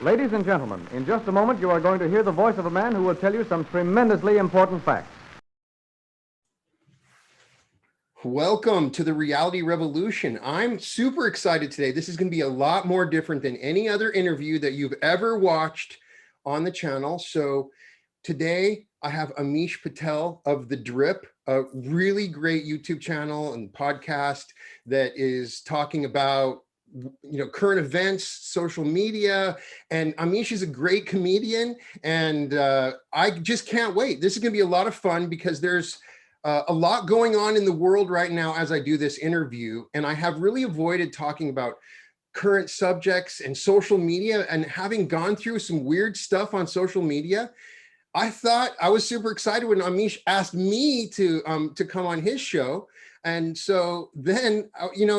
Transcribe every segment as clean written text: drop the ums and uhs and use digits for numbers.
Ladies and gentlemen, in just a moment you are going to hear the voice of a man who will tell you some tremendously important facts. Welcome to the Reality Revolution. I'm super excited today. This is going to be a lot more different than any other interview that you've ever watched on the channel. So today I have Amish Patel of The Drip, a really great YouTube channel and podcast that is talking about current events, social media, and Amish is a great comedian, and I just can't wait. This is going to be a lot of fun because there's a lot going on in the world right now as I do this interview, and I have really avoided talking about current subjects and social media, and having gone through some weird stuff on social media, I thought I was super excited when Amish asked me to come on his show. And so then,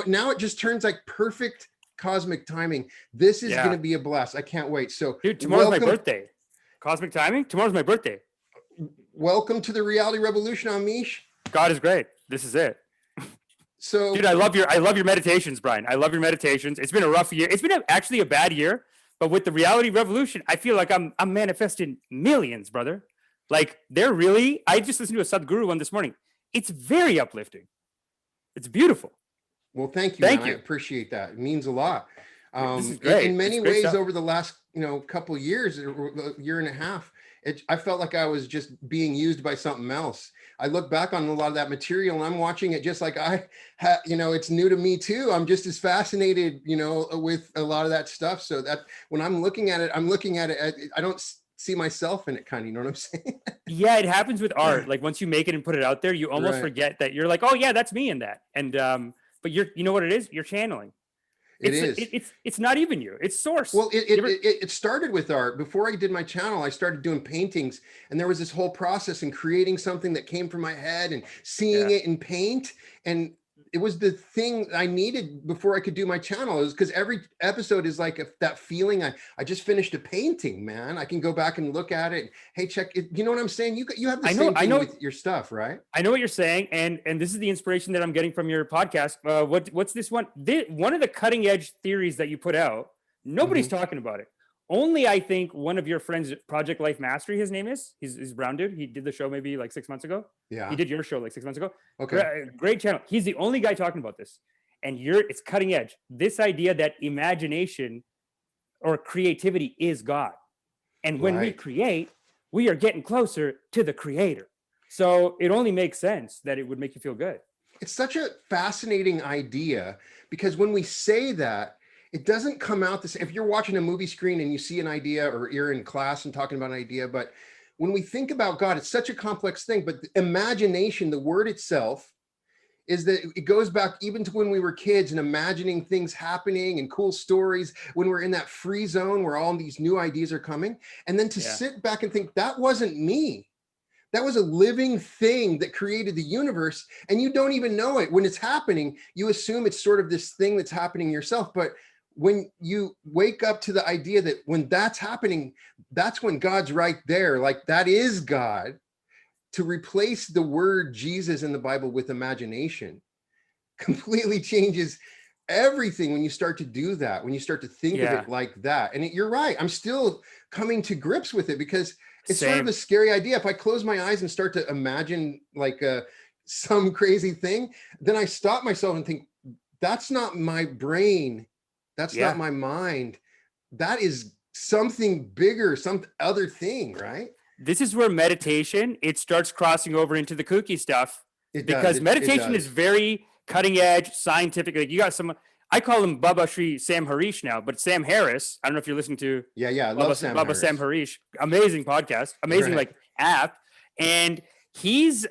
now it just turns like perfect cosmic timing. This is going to be a blast. I can't wait. So dude, tomorrow's my birthday. Cosmic timing? Tomorrow's my birthday. Welcome to the Reality Revolution, Amish. God is great. This is it. So dude, I love your meditations, Brian. I love your meditations. It's been a rough year. It's been actually a bad year, but with the Reality Revolution, I feel like I'm manifesting millions, brother. Like I just listened to a Sadhguru one this morning. It's very uplifting. It's beautiful. Well, thank you. I appreciate that. It means a lot. This is great. In many ways, over the last couple of years, a year and a half, I felt like I was just being used by something else. I look back on a lot of that material and I'm watching it just like it's new to me too. I'm just as fascinated, with a lot of that stuff. So that when I'm looking at it, I don't see myself in it, kind of, you know what I'm saying? Yeah, it happens with art. Like once you make it and put it out there, you almost forget that you're like, oh yeah, that's me in that. And but you know what it is? You're channeling. It's not even you. It's source. Well, it started with art. Before I did my channel, I started doing paintings, and there was this whole process in creating something that came from my head and seeing it in paint. And it was the thing I needed before I could do my channel. It was because every episode is like that feeling. I just finished a painting, man. I can go back and look at it. Hey, check it. You know what I'm saying? You have the same thing with your stuff, right? I know what you're saying. And this is the inspiration that I'm getting from your podcast. What's this one? One of the cutting edge theories that you put out, nobody's talking about it. Only I think one of your friends, Project Life Mastery, his name is. He's a brown dude. He did the show maybe like 6 months ago. Yeah. He did your show like 6 months ago. Okay. Great channel. He's the only guy talking about this. And it's cutting edge. This idea that imagination or creativity is God. And when we create, we are getting closer to the creator. So it only makes sense that it would make you feel good. It's such a fascinating idea because when we say that, it doesn't come out the same. If you're watching a movie screen and you see an idea, or you're in class and talking about an idea, but when we think about God, it's such a complex thing. But the imagination, the word itself, is that it goes back even to when we were kids and imagining things happening and cool stories, when we're in that free zone where all these new ideas are coming. And then to sit back and think, that wasn't me. That was a living thing that created the universe, and you don't even know it. When it's happening, you assume it's sort of this thing that's happening yourself. But when you wake up to the idea that when that's happening, that's when God's right there, like that is God, to replace the word Jesus in the Bible with imagination completely changes everything when you start to do that, when you start to think of it like that. And you're right. I'm still coming to grips with it because it's sort of a scary idea. If I close my eyes and start to imagine like some crazy thing, then I stop myself and think, that's not my brain. That's not my mind. That is something bigger, some other thing, right? This is where meditation, it starts crossing over into the kooky stuff. Because meditation is very cutting edge, scientific. Like you got someone, I call him Baba Sri Sam Harish now, but Sam Harris, I don't know if you're listening to I love Sam Harish. Amazing podcast, amazing like app. And he's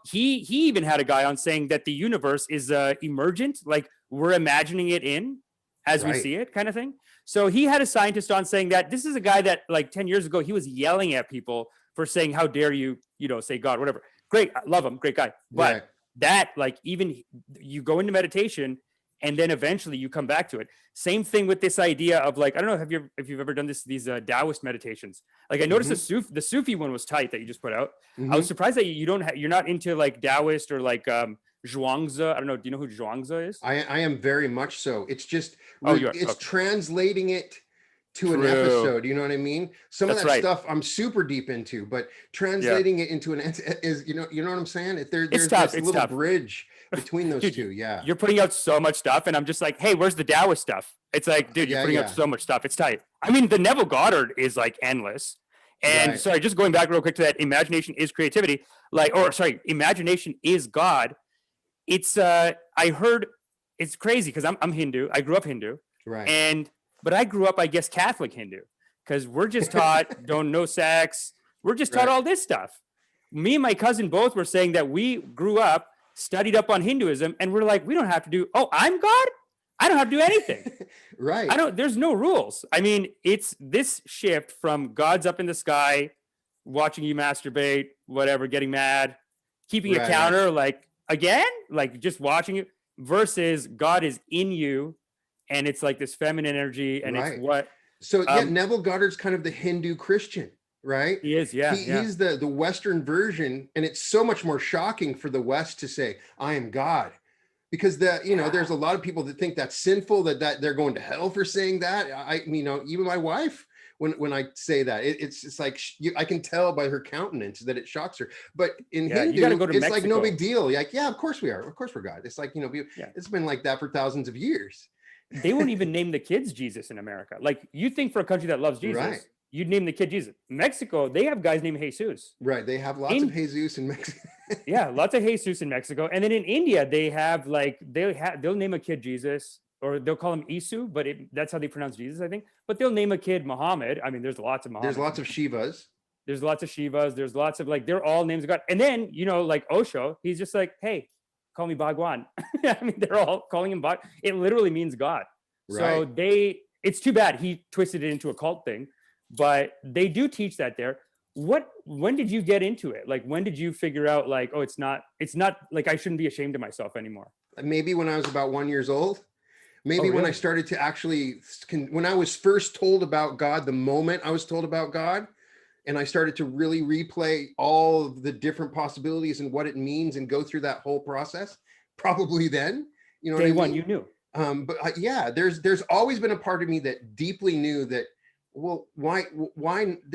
he even had a guy on saying that the universe is emergent, like we're imagining it in as we see it, kind of thing. So he had a scientist on saying that this is a guy that like 10 years ago, he was yelling at people for saying, how dare you, say God, whatever. Great. I love him. Great guy. But that like, even you go into meditation and then eventually you come back to it. Same thing with this idea of like, I don't know if you've ever done these Taoist meditations. Like I noticed the Sufi one was tight that you just put out. I was surprised that you're not into like Taoist or like Zhuangzi. I don't know. Do you know who Zhuangzi is? I am very much so. It's just, it's translating it to an True. episode. You know what I mean? Some That's of that right. stuff I'm super deep into, but translating it into is, you know what I'm saying? There's tough. this It's little tough. bridge between those Dude, two. Yeah. you're putting out so much stuff, and I'm just like, hey, where's the Taoist stuff? It's like, dude, you're putting out so much stuff. It's tight. I mean, the Neville Goddard is like endless. And sorry, just going back real quick to that, imagination is creativity. Imagination is God. It's I heard it's crazy because I'm Hindu. I grew up Hindu. Right. But I grew up, I guess, Catholic Hindu, because we're just taught don't know sex. We're just taught all this stuff. Me and my cousin both were saying that we grew up, studied up on Hinduism, and we're like, we don't have to do, I'm God? I don't have to do anything. Right. There's no rules. I mean, it's this shift from God's up in the sky, watching you masturbate, whatever, getting mad, keeping a counter, like, again, like just watching you, versus God is in you. And it's like this feminine energy, and it's what. So Neville Goddard's kind of the Hindu Christian, right? He is, He's the Western version, and it's so much more shocking for the West to say, "I am God," because there's a lot of people that think that's sinful, that they're going to hell for saying that. Even my wife, when I say that, it's like I can tell by her countenance that it shocks her. But in Hindu, it's Mexico. Like no big deal. Like, of course we are. Of course we're God. It's like, it's been like that for thousands of years. They won't even name the kids Jesus in America. Like, you think for a country that loves Jesus, you'd name the kid Jesus. Mexico, they have guys named Jesus. Right. They have lots of Jesus in Mexico. Lots of Jesus in Mexico. And then in India, they have they'll name a kid Jesus, or they'll call him Isu, but that's how they pronounce Jesus, I think. But they'll name a kid Muhammad. I mean, there's lots of Muhammad. There's lots of Shivas. There's lots of they're all names of God. And then, like Osho, he's just like, hey, call me Bhagwan. I mean, they're all calling him Bhagwan. It literally means God. So it's too bad he twisted it into a cult thing, but they do teach that there. When did you get into it? Like, when did you figure out like, oh, it's not like I shouldn't be ashamed of myself anymore? Maybe when I was about 1 year old. Maybe when I started to when I was first told about God, the moment I was told about God, and I started to really replay all of the different possibilities and what it means and go through that whole process, probably then, Day one, you knew. There's always been a part of me that deeply knew that, well, why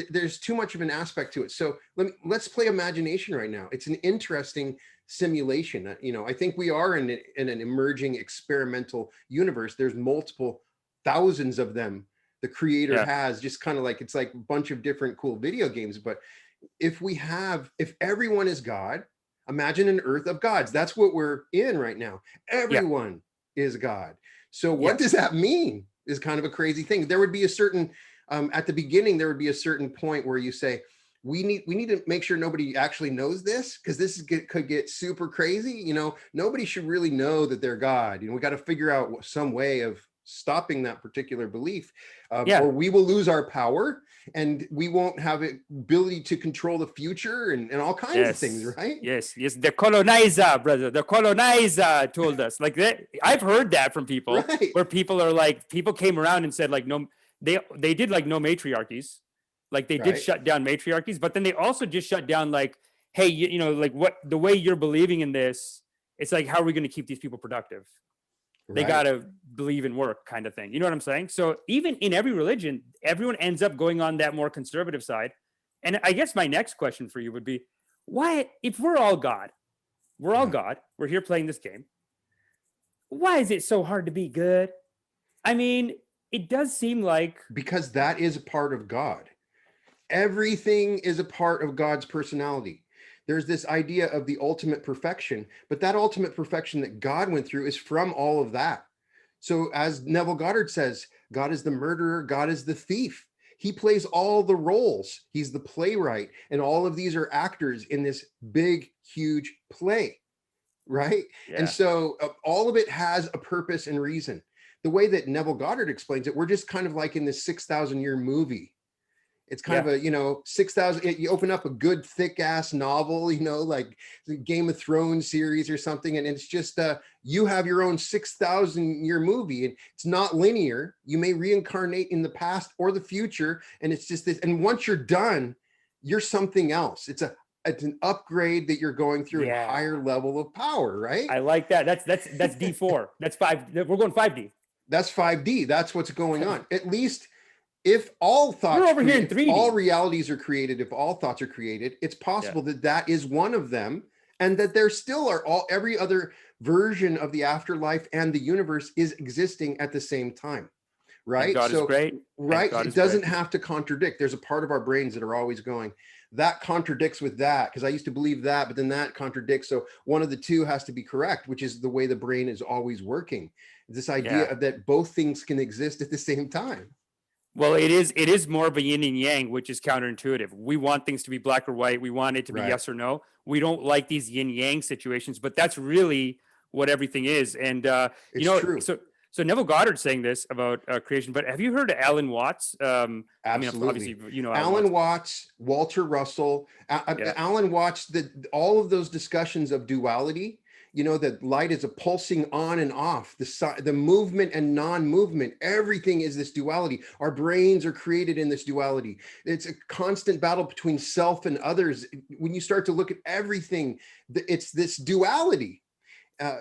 there's too much of an aspect to it. So let's play imagination right now. It's an interesting simulation. I think we are in an emerging experimental universe. There's multiple thousands of them the creator has, just kind of like, it's like a bunch of different cool video games. But if everyone is God, imagine an earth of gods. That's what we're in right now. Everyone is God. So what does that mean is kind of a crazy thing. There would be a certain, at the beginning, there would be a certain point where you say, we need to make sure nobody actually knows this, because this could get super crazy. Nobody should really know that they're God. We got to figure out some way of stopping that particular belief, or we will lose our power and we won't have the ability to control the future and all kinds of things, right? Yes. The colonizer, brother, the colonizer told us like that. I've heard that from people where people are like, people came around and said like, no, they did like no matriarchies. Like they did shut down matriarchies, but then they also just shut down like, hey, like what the way you're believing in this, it's like, how are we going to keep these people productive? They got to believe in work kind of thing. You know what I'm saying? So even in every religion, everyone ends up going on that more conservative side. And I guess my next question for you would be, why, if we're all God, we're here playing this game, why is it so hard to be good? I mean, it does seem like... Because that is a part of God. Everything is a part of God's personality. There's this idea of the ultimate perfection, but that ultimate perfection that God went through is from all of that. So as Neville Goddard says, God is the murderer, God is the thief. He plays all the roles. He's the playwright, and all of these are actors in this big, huge play, right? Yeah. And so all of it has a purpose and reason. The way that Neville Goddard explains it, we're just kind of like in this 6,000 year movie. It's kind of a, 6,000, you open up a good thick ass novel, like the Game of Thrones series or something. And it's just, you have your own 6,000 year movie, and it's not linear. You may reincarnate in the past or the future. And it's just this. And once you're done, you're something else. It's an upgrade that you're going through a higher level of power, right? I like that. That's D4. That's 5. We're going 5D. That's 5D. That's what's going on. At least if all thoughts, We're over here in if 3D. all realities are created, if all thoughts are created, it's possible that that is one of them, and that there still are every other version of the afterlife and the universe is existing at the same time, right? And God is great. Right, God it is doesn't great. have to contradict. There's a part of our brains that are always going, that contradicts with that, because I used to believe that, but then that contradicts. So one of the two has to be correct, which is the way the brain is always working. This idea of that both things can exist at the same time. Well, it is more of a yin and yang, which is counterintuitive. We want things to be black or white. We want it to be yes or no. We don't like these yin yang situations, but that's really what everything is. And you know, true. So Neville Goddard's saying this about creation, but have you heard of Alan Watts? Absolutely. I mean, obviously, you know, Alan Watts, Walter Russell, Alan Watts, all of those discussions of duality, you know, that light is a pulsing on and off, the movement and non-movement, everything is this duality. Our brains are created in this duality. It's a constant battle between self and others. When you start to look at everything, it's this duality.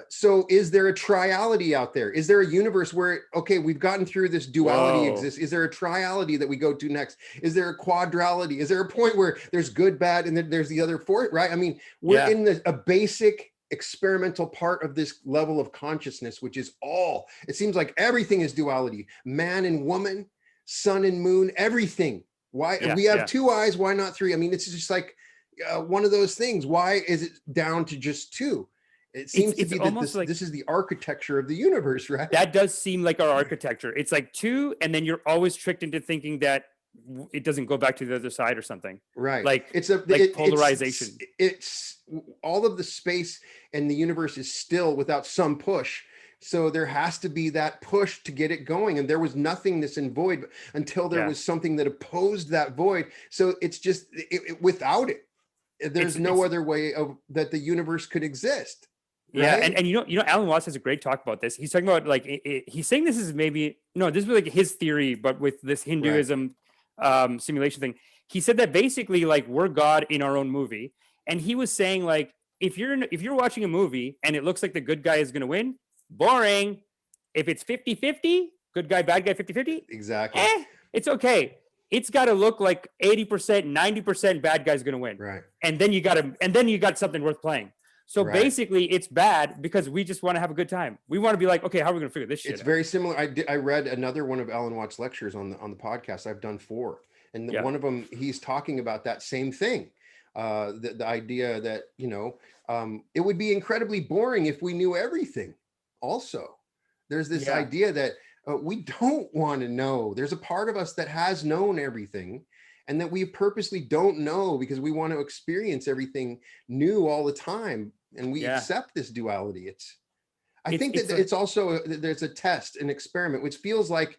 So is there a triality out there? Is there a universe where, okay, we've gotten through this duality exists? Is there a triality that we go to next? Is there a quadrality? Is there a point where there's good, bad, and then there's the other fourth, right? I mean, we're in a basic experimental part of this level of consciousness, which is all, it seems like everything is duality, man and woman, sun and moon, everything. Why we have two eyes, why not three? I mean, it's just like one of those things. Why is it down to just two? It seems to be that this is the architecture of the universe, right? That does seem like our architecture. It's like two, and then you're always tricked into thinking that it doesn't go back to the other side or something. Right. Like it's polarization. It's all of the space and the universe is still without some push. So there has to be that push to get it going. And there was nothingness in void until there was something that opposed that void. So it's just without it, there's no other way that the universe could exist. Yeah, right? and you know, Alan Watts has a great talk about this. He's talking about like he's saying this is this was like his theory, but with this Hinduism simulation thing. He said that basically like we're God in our own movie, and he was saying like if you're watching a movie and it looks like the good guy is going to win, boring. If it's 50-50, good guy, bad guy, 50-50, exactly, it's okay. It's got to look like 80%, 90% bad guy's going to win, right? And then you got something worth playing. So basically, it's bad because we just want to have a good time. We want to be like, okay, how are we going to figure this shit out? It's very similar. I read another one of Alan Watts' lectures on the podcast. I've done 4, and one of them he's talking about that same thing. The idea that it would be incredibly boring if we knew everything. Also, there's this idea that we don't want to know. There's a part of us that has known everything, and that we purposely don't know because we want to experience everything new all the time. And we accept this duality. I think that it's also, there's a test, an experiment, which feels like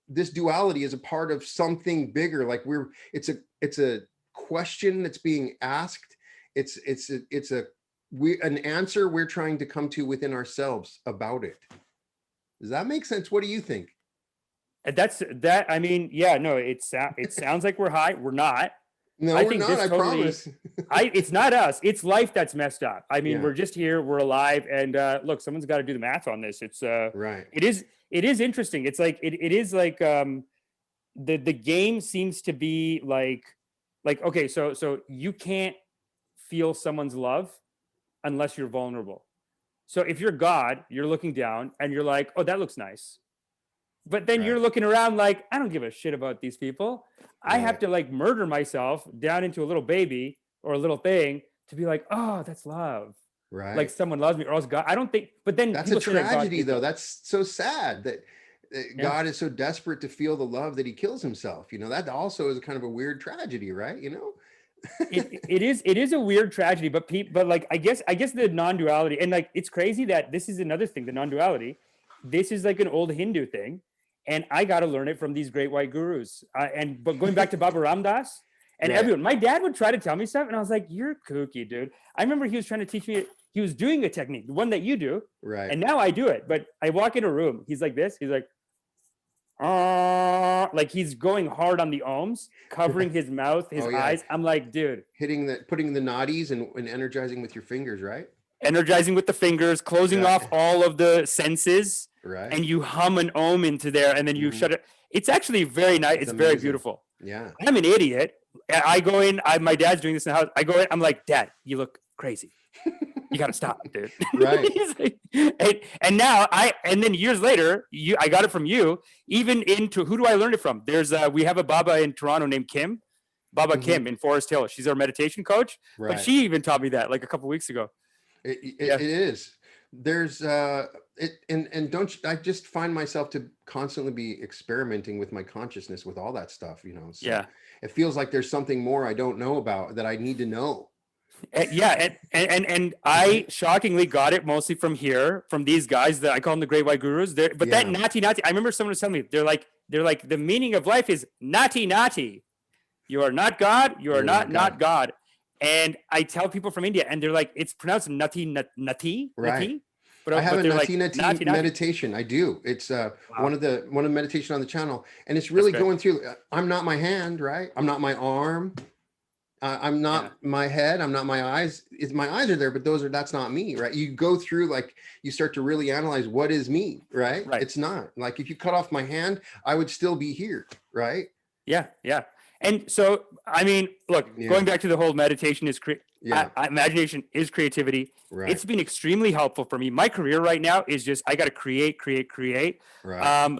this duality is a part of something bigger. Like it's a question that's being asked. It's an answer we're trying to come to within ourselves about it. Does that make sense? What do you think? I mean, no, it sounds like we're high. We're not. No, we're not. I promise. It's not us. It's life that's messed up. I mean, we're just here. We're alive. And look, someone's got to do the math on this. It's right. It is interesting. It's like it is like the game seems to be like okay, so you can't feel someone's love unless you're vulnerable. So if you're God, you're looking down and you're like, oh, that looks nice. But then you're looking around like, I don't give a shit about these people. I have to like murder myself down into a little baby or a little thing to be like, oh, that's love. Right. Like someone loves me or else God. I don't think, but then that's a tragedy though. That's so sad that God is so desperate to feel the love that he kills himself. That also is a kind of a weird tragedy, right? it is a weird tragedy, but like, I guess the non-duality, and like, it's crazy that this is another thing, the non-duality, this is like an old Hindu thing. And I got to learn it from these great white gurus. But going back to Baba Ram Dass and everyone, my dad would try to tell me stuff. And I was like, you're kooky, dude. I remember he was trying to teach me, he was doing a technique, the one that you do. Right. And now I do it. But I walk in a room, he's like this. He's like he's going hard on the ohms, covering his mouth, his eyes. I'm like, dude. Putting the nadis and energizing with your fingers, right? Energizing with the fingers, closing off all of the senses. Right. And you hum an ohm into there and then you shut it. It's actually very nice. It's very amazing. beautiful. Yeah. I'm an idiot. I go in, my dad's doing this in the house. I go in, I'm like, Dad, you look crazy. You gotta stop, dude. Right. He's like, and now and then years later, I got it from you. Even into who do I learn it from? There's we have a Baba in Toronto named Kim, Baba Kim in Forest Hill. She's our meditation coach, Right. but she even taught me that like a couple weeks ago. It is. There's and don't I just find myself to constantly be experimenting with my consciousness with all that stuff, you know. So Yeah. it feels like there's something more I don't know about that I need to know. And I shockingly got it mostly from here, from these guys that I call them the Great White Gurus. But that nati, I remember someone was telling me, they're like the meaning of life is nati. You are not God. You are not God. And I tell people from India, and they're like, it's pronounced nati. Right. But I have a nati nati meditation. I do. It's one of the meditation on the channel, and it's really That's going through. I'm not my hand, right? I'm not my arm. I'm not my head. I'm not my eyes. My eyes are there, but that's not me, right? You go through, like, you start to really analyze what is me, right? It's not. Like, if you cut off my hand, I would still be here, right? Yeah. And so, I mean, look, going back to the whole meditation is imagination is creativity. Right. It's been extremely helpful for me. My career right now is just, I got to create. Right.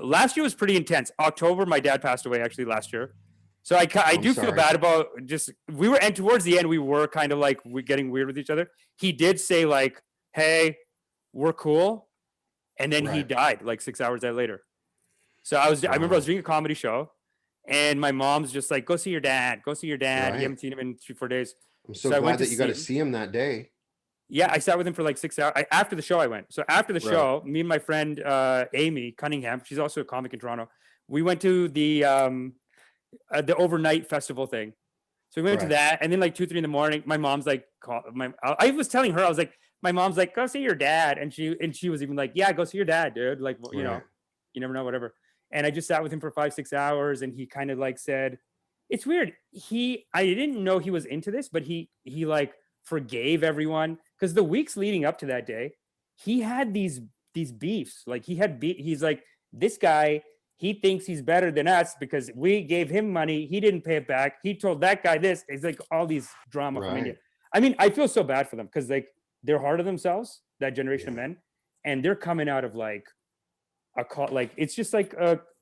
Last year was pretty intense. October, my dad passed away actually last year. So I do feel bad about and towards the end, we were kind of like getting weird with each other. He did say like, hey, we're cool. And then he died like 6 hours later. So I remember I was doing a comedy show, and my mom's just like, go see your dad. Right. You haven't seen him in 3-4 days. I'm so glad that you got to see him that day. Yeah, I sat with him for like 6 hours. After the show, I went. So after the show, me and my friend Amy Cunningham, she's also a comic in Toronto, we went to the overnight festival thing. So we went to that, and then like 2-3 in the morning, my mom's like, I was telling her, I was like, my mom's like, go see your dad, and she was even like, yeah, go see your dad, dude. Like, you know, you never know, whatever. And I just sat with him for 5-6 hours, and he kind of like said, it's weird. I didn't know he was into this, but he like forgave everyone, because the weeks leading up to that day, he had these beefs. Like he's like, this guy, he thinks he's better than us because we gave him money. He didn't pay it back. He told that guy this. It's like all these drama from India. I mean, I feel so bad for them, because like they're hard on themselves, that generation of men, and they're coming out of like it's just like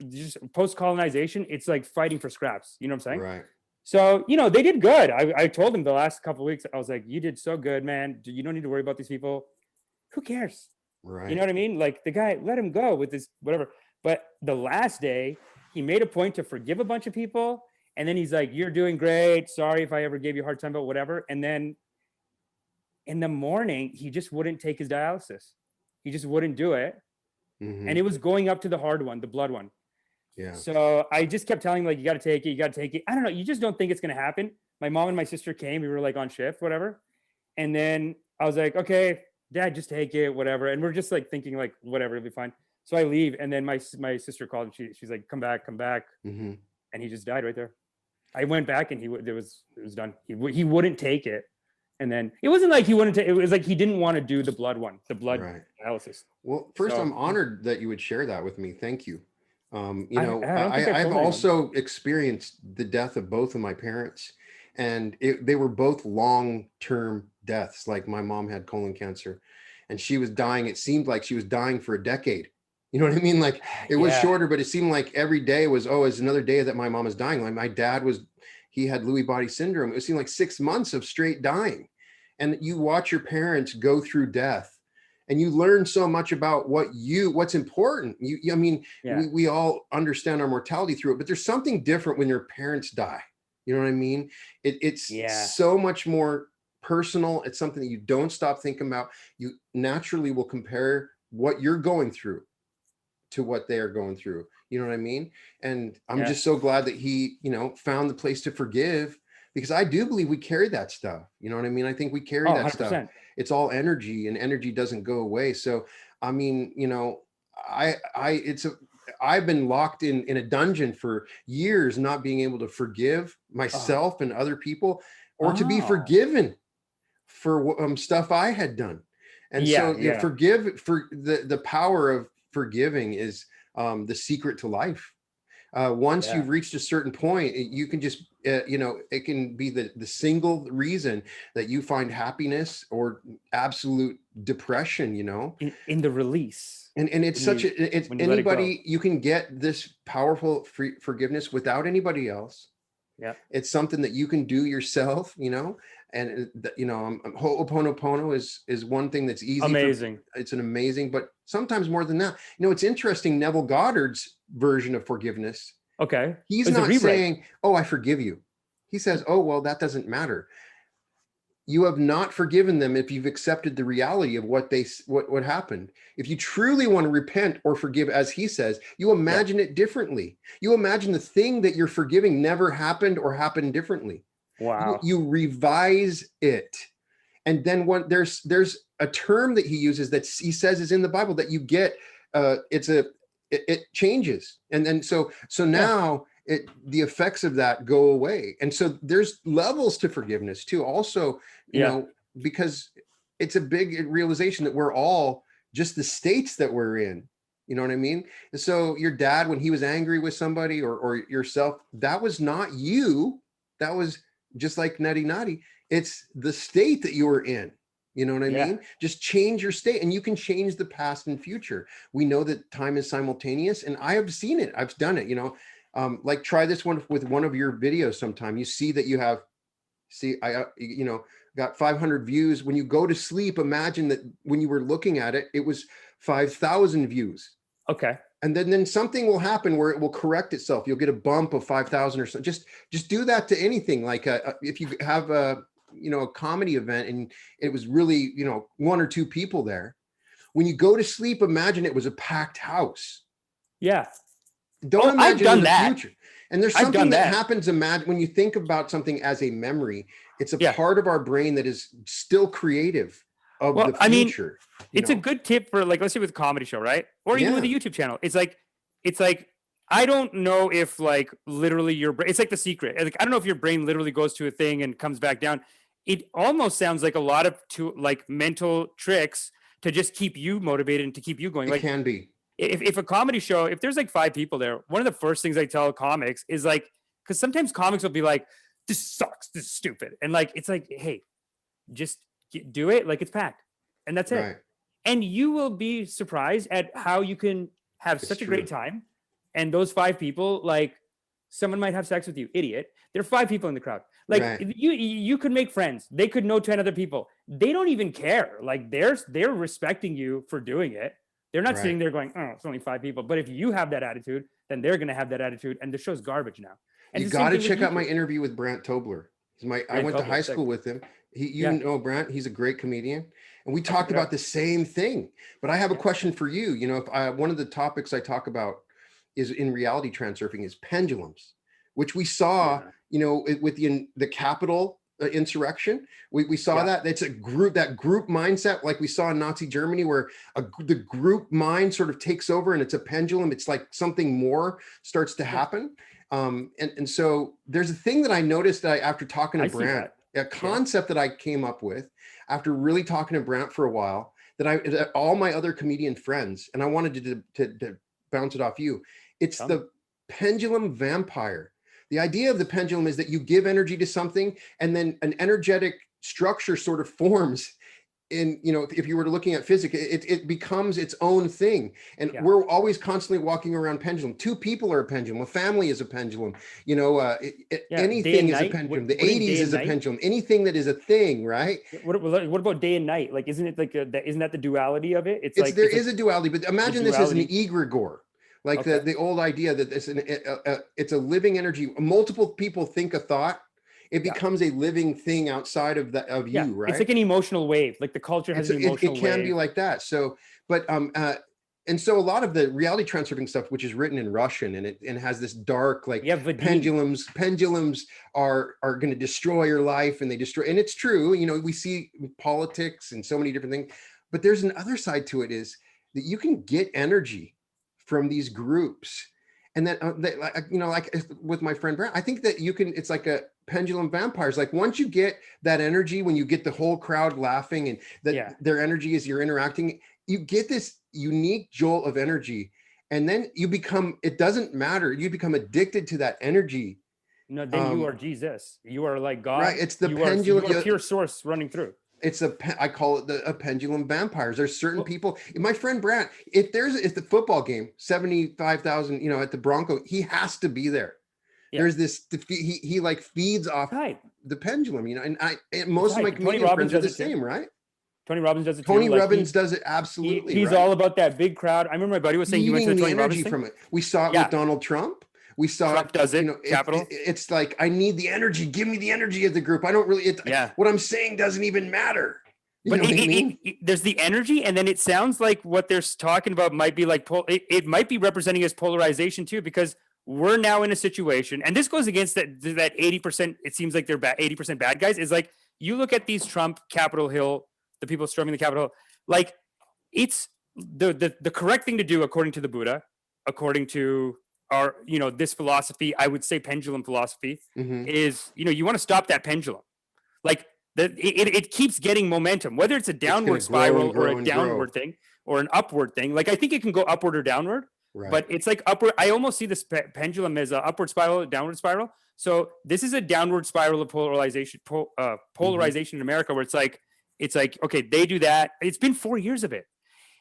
just post-colonization. It's like fighting for scraps. You know what I'm saying? Right. So, you know, they did good. I told them the last couple of weeks, I was like, you did so good, man. You don't need to worry about these people. Who cares? Right. You know what I mean? Like, the guy, let him go with this, whatever. But the last day, he made a point to forgive a bunch of people. And then he's like, you're doing great. Sorry if I ever gave you a hard time about whatever. And then in the morning, he just wouldn't take his dialysis. He just wouldn't do it. Mm-hmm. And it was going up to the hard one, the blood one. Yeah. So I just kept telling him, like, you got to take it. I don't know. You just don't think it's going to happen. My mom and my sister came. We were like on shift, whatever. And then I was like, okay, Dad, just take it, whatever. And we're just like thinking like, whatever, it'll be fine. So I leave. And then my sister called, and she's like, come back. Mm-hmm. And he just died right there. I went back, and it was done. He wouldn't take it. And then it wasn't like he wouldn't take it. Was like he didn't want to do the blood dialysis. Well, first, I'm honored that you would share that with me. Thank you. I've also experienced the death of both of my parents, and they were both long-term deaths. Like, my mom had colon cancer, and she was dying. It seemed like she was dying for a decade. You know what I mean? Like, it was shorter, but it seemed like every day was, it's another day that my mom is dying. Like, my dad he had Lewy body syndrome. It seemed like 6 months of straight dying. And you watch your parents go through death, and you learn so much about what's important. We all understand our mortality through it, but there's something different when your parents die. You know what I mean? It's so much more personal. It's something that you don't stop thinking about. You naturally will compare what you're going through to what they are going through. You know what I mean? And I'm just so glad that he, found the place to forgive, because I do believe we carry that stuff. You know what I mean? I think we carry that 100%. Stuff. It's all energy, and energy doesn't go away. So, I mean, I've been locked in a dungeon for years, not being able to forgive myself and other people, or to be forgiven for stuff I had done. And forgive for the power of forgiving is the secret to life. Once Yeah. you've reached a certain point, you can just, it can be the single reason that you find happiness or absolute depression, in the release. And it's it's when you let it go. anybody, you can get this powerful forgiveness without anybody else. Yeah. It's something that you can do yourself, and Ho'oponopono is one thing that's easy. Amazing. It's an amazing, but sometimes more than that. It's interesting. Neville Goddard's version of forgiveness. Okay. He's not saying, "Oh, I forgive you." He says, "Oh, well, that doesn't matter. You have not forgiven them if you've accepted the reality of what happened. If you truly want to repent or forgive, as he says, you imagine it differently. You imagine the thing that you're forgiving never happened or happened differently. Wow. You revise it. And then there's a term that he uses that he says is in the Bible that you get, it changes. And then so now the effects of that go away. And so there's levels to forgiveness too. Also, because it's a big realization that we're all just the states that we're in. You know what I mean? And so your dad, when he was angry with somebody or yourself, that was not you. That was just like Nutty Nutty. It's the state that you were in. You know what I mean? Just change your state, and you can change the past and future. We know that time is simultaneous, and I have seen it. I've done it, like try this one with one of your videos sometime. You see that I got 500 views. When you go to sleep, imagine that when you were looking at it, it was 5,000 views. Okay. And then something will happen where it will correct itself. You'll get a bump of 5,000 or something. Just do that to anything. Like if you have a comedy event and it was really, one or two people there. When you go to sleep, imagine it was a packed house. Yeah. Don't imagine I've done the that. future. And there's something that happens. Imagine when you think about something as a memory, it's a part of our brain that is still creative of the future. It's a good tip for, like, let's say with a comedy show, right? Or even with a YouTube channel. It's like, I don't know if like literally your brain, it's like The Secret. Like, I don't know if your brain literally goes to a thing and comes back down. It almost sounds like a lot of mental tricks to just keep you motivated and to keep you going. It can be. If a comedy show, if there's like 5 people there, one of the first things I tell comics is like, because sometimes comics will be like, this sucks, this is stupid. And like, it's like, hey, just do it. Like, it's packed. And that's it. And you will be surprised at how you can have such a great time. And those 5 people, like, someone might have sex with you, idiot. There are 5 people in the crowd. Like, you could make friends. They could know 10 other people. They don't even care. Like, they're respecting you for doing it. They're not sitting there going, oh, it's only 5 people. But if you have that attitude, then they're going to have that attitude. And the show's garbage now. And you got to check out my interview with Brant Tobler. I went to high school with him. You know Brant, he's a great comedian. And we talked about the same thing. But I have a question for you. If one of the topics I talk about is in reality transurfing is pendulums, which we saw, with the Capitol insurrection. We saw that it's that group mindset, like we saw in Nazi Germany, where the group mind sort of takes over and it's a pendulum. It's like something more starts to happen. And so there's a thing that I noticed that after talking to Brant, a concept that I came up with after really talking to Brant for a while, that all my other comedian friends, and I wanted to bounce it off you. It's the pendulum vampire. The idea of the pendulum is that you give energy to something and then an energetic structure sort of forms in, if you were looking at physics, it becomes its own thing. And we're always constantly walking around pendulum. 2 people are a pendulum. A family is a pendulum. Anything is a pendulum. The 80s is a pendulum. Anything that is a thing, right? What about day and night? Like, isn't it like isn't that the duality of it? There is a duality, but imagine this as an egregore. Like the old idea that it's a living energy. Multiple people think a thought. It becomes a living thing outside of you, right? It's like an emotional wave. Like the culture has an emotional wave. It can be like that. So, but and so a lot of the reality transurfing stuff, which is written in Russian, and it has this dark, like, pendulums are going to destroy your life, and they destroy. And it's true. We see politics and so many different things. But there's an other side to it, is that you can get energy from these groups, and that like with my friend Brent, I think that it's like a pendulum vampires. Like, once you get that energy, when you get the whole crowd laughing and that their energy as you're interacting, you get this unique jolt of energy, And then it doesn't matter. You become addicted to that energy. No, then you are Jesus. You are like God. Right. It's the you pendulum. You are pure source running through. I call it a pendulum vampires. There's certain people. My friend Brant, if the football game, 75,000, at the Bronco, he has to be there. Yeah. There's this. He like feeds off the pendulum, and most of my comedian friends are the same, right? Tony Robbins does it too. Tony Robbins does it absolutely. He's all about that big crowd. I remember my buddy was saying he went to the Tony Robbins thing. From it. We saw it with Donald Trump. We saw Trump does it. Capital. It's like, I need the energy. Give me the energy of the group. I don't really. What I'm saying doesn't even matter. But there's the energy, and then it sounds like what they're talking about might be like it might be representing as polarization too, because we're now in a situation, and this goes against that 80%. It seems like they're 80% bad guys. Is like, you look at these Trump Capitol Hill, the people storming the Capitol, like, it's the correct thing to do according to the Buddha, according to our, this philosophy, I would say pendulum philosophy, is, you want to stop that pendulum. Like, it keeps getting momentum, whether it's a downward spiral or a downward thing or an upward thing. Like, I think it can go upward or downward, but it's like upward. I almost see this pendulum as an upward spiral, a downward spiral. So this is a downward spiral of polarization in America, where it's like, okay, they do that. It's been 4 years of it.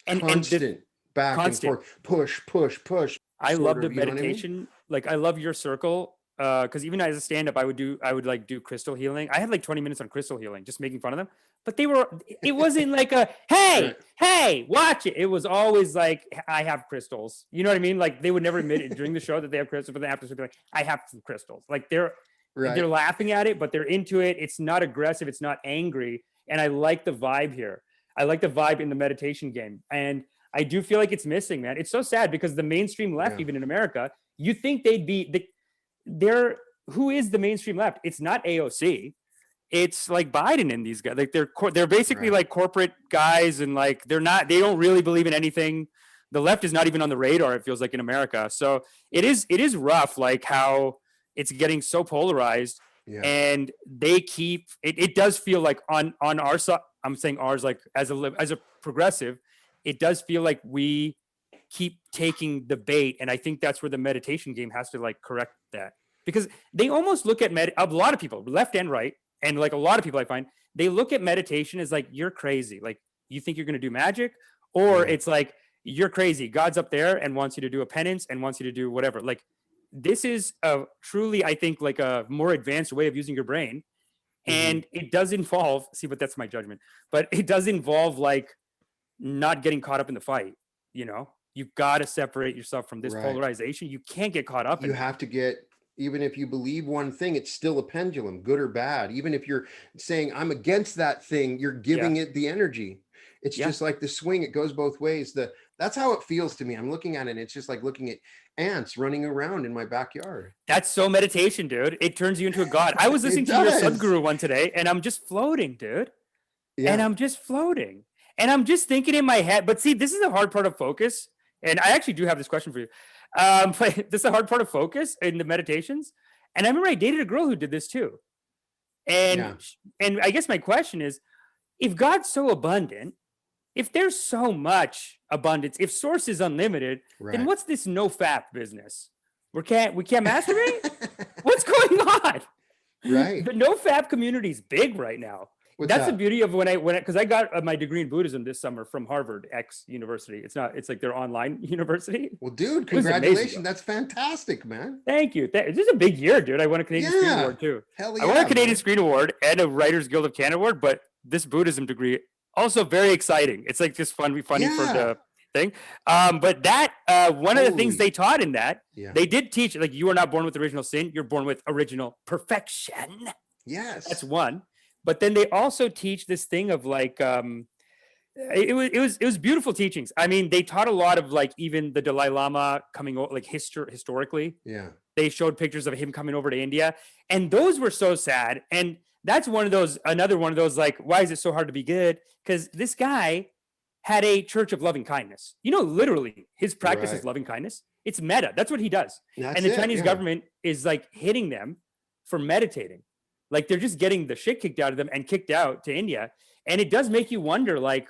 Constant back and forth, push. I love the meditation. Like, I love your circle. Because even as a stand-up, I would do crystal healing. I had like 20 minutes on crystal healing, just making fun of them. But it wasn't like a, hey, watch it. It was always like, I have crystals. You know what I mean? Like, they would never admit it during the show that they have crystals, but then after, they'd be like, I have some crystals. Like, they're laughing at it, but they're into it. It's not aggressive. It's not angry. And I like the vibe here. I like the vibe in the meditation game. And I do feel like it's missing, man. It's so sad, because the mainstream left, even in America, you think they'd be who is the mainstream left? It's not AOC. It's like Biden and these guys. Like, they're basically like corporate guys, and like they don't really believe in anything. The left is not even on the radar, it feels like, in America. So it is rough, like how it's getting so polarized. And they keep it does feel like on our side, I'm saying ours, like as a progressive, it does feel like we keep taking the bait. And I think that's where the meditation game has to like correct that, because they almost look at a lot of people, left and right, and like a lot of people I find, they look at meditation as like, you're crazy. Like, you think you're going to do magic, or it's like, you're crazy. God's up there and wants you to do a penance and wants you to do whatever. Like, this is truly, I think, like a more advanced way of using your brain. And it does involve, but that's my judgment, but it does involve like not getting caught up in the fight. You've got to separate yourself from this polarization. You can't get caught up in it. You have to get, even if you believe one thing, it's still a pendulum, good or bad. Even if you're saying, I'm against that thing, you're giving it the energy. It's just like the swing. It goes both ways. That's how it feels to me. I'm looking at it, and it's just like looking at ants running around in my backyard. That's so meditation, dude. It turns you into a god. I was listening to your Sadhguru one today, and I'm just floating, dude. And I'm just floating. And I'm just thinking in my head. But see, this is the hard part of focus. And I actually do have this question for you. But this is the hard part of focus in the meditations. And I remember I dated a girl who did this too. And I guess my question is, if God's so abundant, if there's so much abundance, if source is unlimited, then what's this no fap business? We can't masturbate? What's going on? Right. The no fap community is big right now. That's the beauty of because I got my degree in Buddhism this summer from Harvard X University. It's like their online university. Well, dude, congratulations. That's fantastic, man. Thank you. This is a big year, dude. I won a Canadian Screen Award too. Hell yeah, I won a Canadian Screen Award and a Writers Guild of Canada Award, but this Buddhism degree, also very exciting. It's like just funny for the thing. But that one of the things they taught in that, they did teach, like, you are not born with original sin, you're born with original perfection. Yes. That's one. But then they also teach this thing of like it was beautiful teachings. I mean, they taught a lot of like even the Dalai Lama coming over, like historically. Yeah. They showed pictures of him coming over to India, and those were so sad. And that's another one of those like, why is it so hard to be good? Because this guy had a church of loving kindness. Literally his practice is loving kindness. It's meta. That's what he does. And the Chinese government is like hitting them for meditating. Like, they're just getting the shit kicked out of them and kicked out to India. And it does make you wonder, like,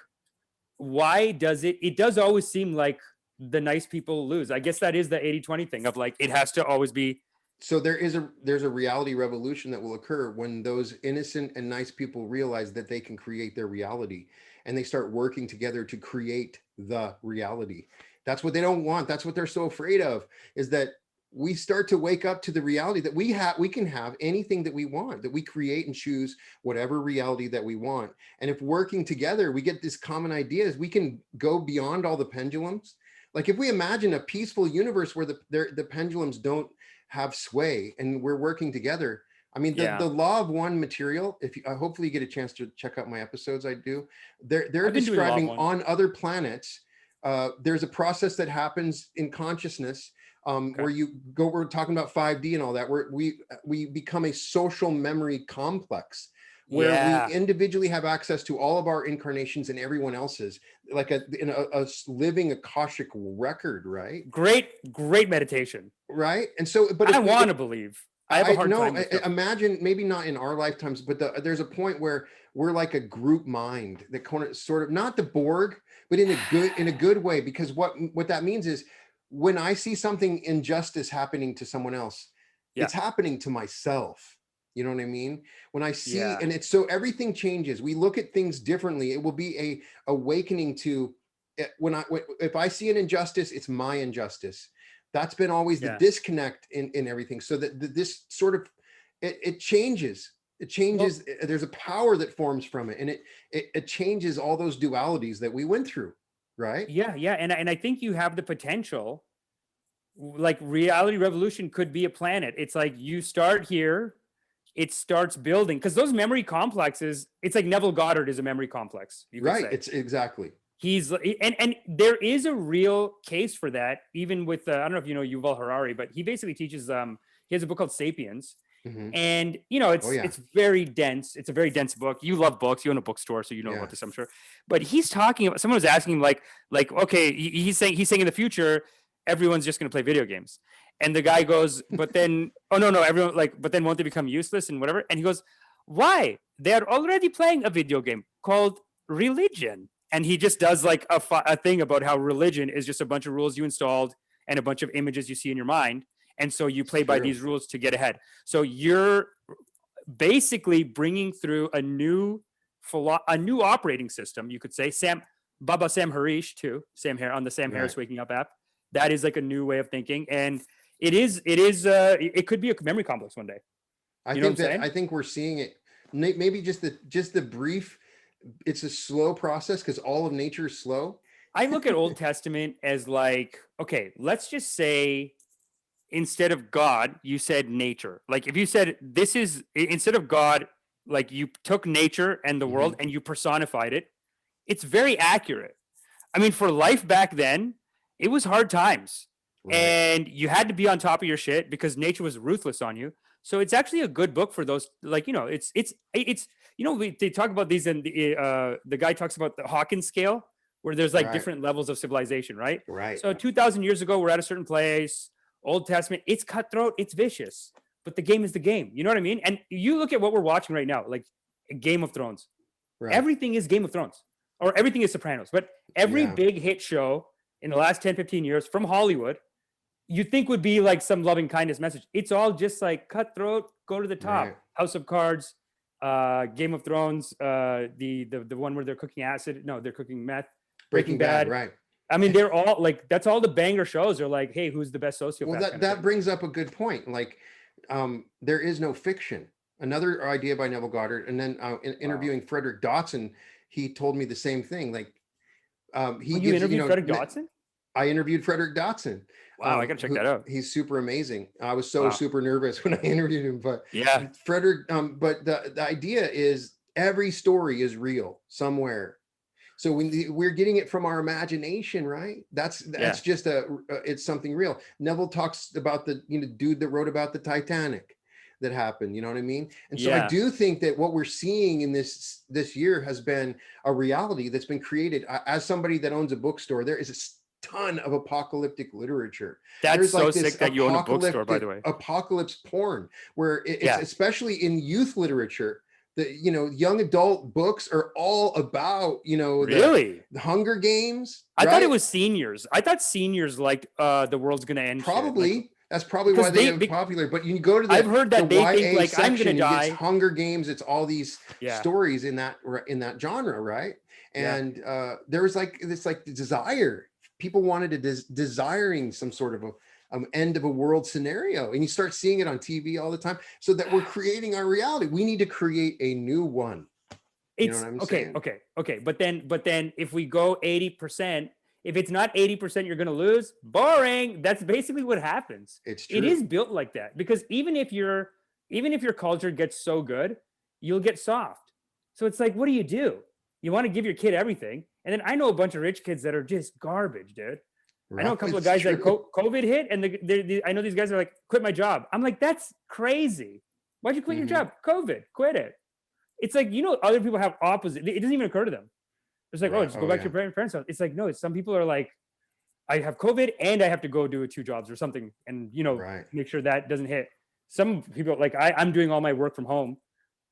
why does it does always seem like the nice people lose. I guess that is the 80-20 thing of like, it has to always be. So there's a reality revolution that will occur when those innocent and nice people realize that they can create their reality, and they start working together to create the reality. That's what they don't want. That's what they're so afraid of, is that we start to wake up to the reality that we can have anything that we want, that we create and choose whatever reality that we want. And if working together, we get this common ideas, we can go beyond all the pendulums. Like if we imagine a peaceful universe where the pendulums don't have sway and we're working together. I mean, the law of one material, if you, hopefully you get a chance to check out my episodes, I do. They're describing on other planets, there's a process that happens in consciousness where we're talking about 5D and all that, where we become a social memory complex where we individually have access to all of our incarnations and everyone else's, like a living Akashic record, right? Great meditation. Right. And so, but I want to believe. I have a hard time. Imagine, maybe not in our lifetimes, but there's a point where we're like a group mind that sort of, not the Borg, but in a good way, because what that means is when I see something injustice happening to someone else, it's happening to myself. You know what I mean? When I see, and it's so everything changes. We look at things differently. It will be a awakening to if I see an injustice, it's my injustice. That's been always the disconnect in everything. So that this sort of, it changes. It changes. Well, there's a power that forms from it, and it changes all those dualities that we went through, right? Yeah. And I think you have the potential. Like reality revolution could be a planet. It's like you start here. It starts building, because those memory complexes, it's like Neville Goddard is a memory complex. You could say. It's exactly. He's and there is a real case for that, even with I don't know if you know Yuval Harari, but he basically teaches. He has a book called sapiens, and you know it's very dense. It's a very dense book. You love books. You own a bookstore, so you know about this, I'm sure. But he's talking about. Someone was asking him like okay, he's saying in the future everyone's just going to play video games. And the guy goes, but then, oh, no, everyone but then won't they become useless and whatever? And he goes, why? They're already playing a video game called religion. And he just does like a thing about how religion is just a bunch of rules you installed and a bunch of images you see in your mind. And so you play by these rules to get ahead. So you're basically bringing through a new operating system, you could say. Baba Sam Harish too, on the Sam Harris Waking Up app. That is like a new way of thinking. And it could be a memory complex one day. I think we're seeing it. Maybe just the brief. It's a slow process because all of nature is slow. I look at Old Testament as like, okay, let's just say instead of God, you said nature. Like if you said this is instead of God, like you took nature and the world and you personified it, it's very accurate. I mean, for life back then, it was hard times. Right. And you had to be on top of your shit because nature was ruthless on you. So it's actually a good book for those, like, you know, it's they talk about these, and the guy talks about the Hawkins scale, where there's like different levels of civilization, right? Right. So 2,000 years ago, we're at a certain place. Old Testament, it's cutthroat, it's vicious, but the game is the game. You know what I mean? And you look at what we're watching right now, like Game of Thrones. Right. Everything is Game of Thrones, or everything is Sopranos. But every big hit show in the last 10, 15 years from Hollywood, you think would be like some loving kindness message. It's all just like cutthroat, go to the top. Right. House of Cards, Game of Thrones, the one where they're cooking acid. No, they're cooking meth. Breaking Bad. Right. I mean, they're all like, that's all the banger shows are like, hey, who's the best sociopath? Well, that brings up a good point. Like, there is no fiction. Another idea by Neville Goddard. And then interviewing Frederick Dotson, he told me the same thing. Like, you interviewed Frederick Dotson? I interviewed Frederick Dotson. Wow, I gotta check that out. He's super amazing. I was so super nervous when I interviewed him, but Frederick. But the idea is every story is real somewhere. So we're getting it from our imagination, right? That's just it's something real. Neville talks about the dude that wrote about the Titanic that happened. You know what I mean? And so I do think that what we're seeing in this year has been a reality that's been created. As somebody that owns a bookstore, there is a ton of apocalyptic literature. That's so sick that you own a bookstore, by the way. Apocalypse porn, where it's especially in youth literature. young adult books are all about, Really? the Hunger Games. I thought right? it was seniors. I thought seniors like the world's gonna end. Probably. Shit. Like, that's probably because why they are popular. But you go to I've heard that the they YA think like I'm section, gonna die. it's Hunger Games. It's all these Yeah. stories in that genre, right? And there was like this desire. People wanted desiring some sort of a end of a world scenario, and you start seeing it on TV all the time. So that we're creating our reality. We need to create a new one. You know what I'm saying? Okay. But then if we go 80%, if it's not 80%, you're gonna lose. Boring. That's basically what happens. It's true. It is built like that, because even if your culture gets so good, you'll get soft. So it's like, what do? You want to give your kid everything, and then I know a bunch of rich kids that are just garbage, dude. I know a couple of guys that COVID hit, and I know these guys are like, quit my job. I'm like, that's crazy. Why'd you quit your job? COVID, quit it. It's like, other people have opposite. It doesn't even occur to them. It's like, just go back to your parents' house. It's like, no, some people are like, I have COVID and I have to go do 2 jobs or something, and make sure that doesn't hit. Some people like I'm doing all my work from home,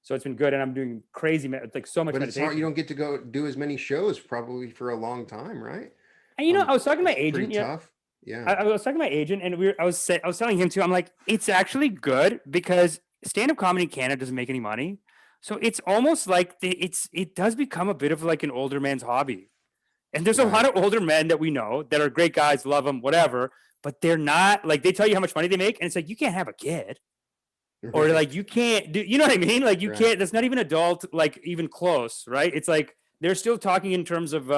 so it's been good, and I'm doing crazy, like so much. But it's hard. You don't get to go do as many shows probably for a long time, right? And I was talking to my agent. Tough. Yeah. I was talking to my agent, and I was telling him too. I'm like, it's actually good because stand-up comedy in Canada doesn't make any money, so it's almost like it does become a bit of like an older man's hobby. And there's a lot of older men that we know that are great guys, love them, whatever, but they're not like, they tell you how much money they make, and it's like, you can't have a kid, or like you can't do, you know what I mean? Like you can't. That's not even adult, like even close, right? It's like they're still talking in terms of.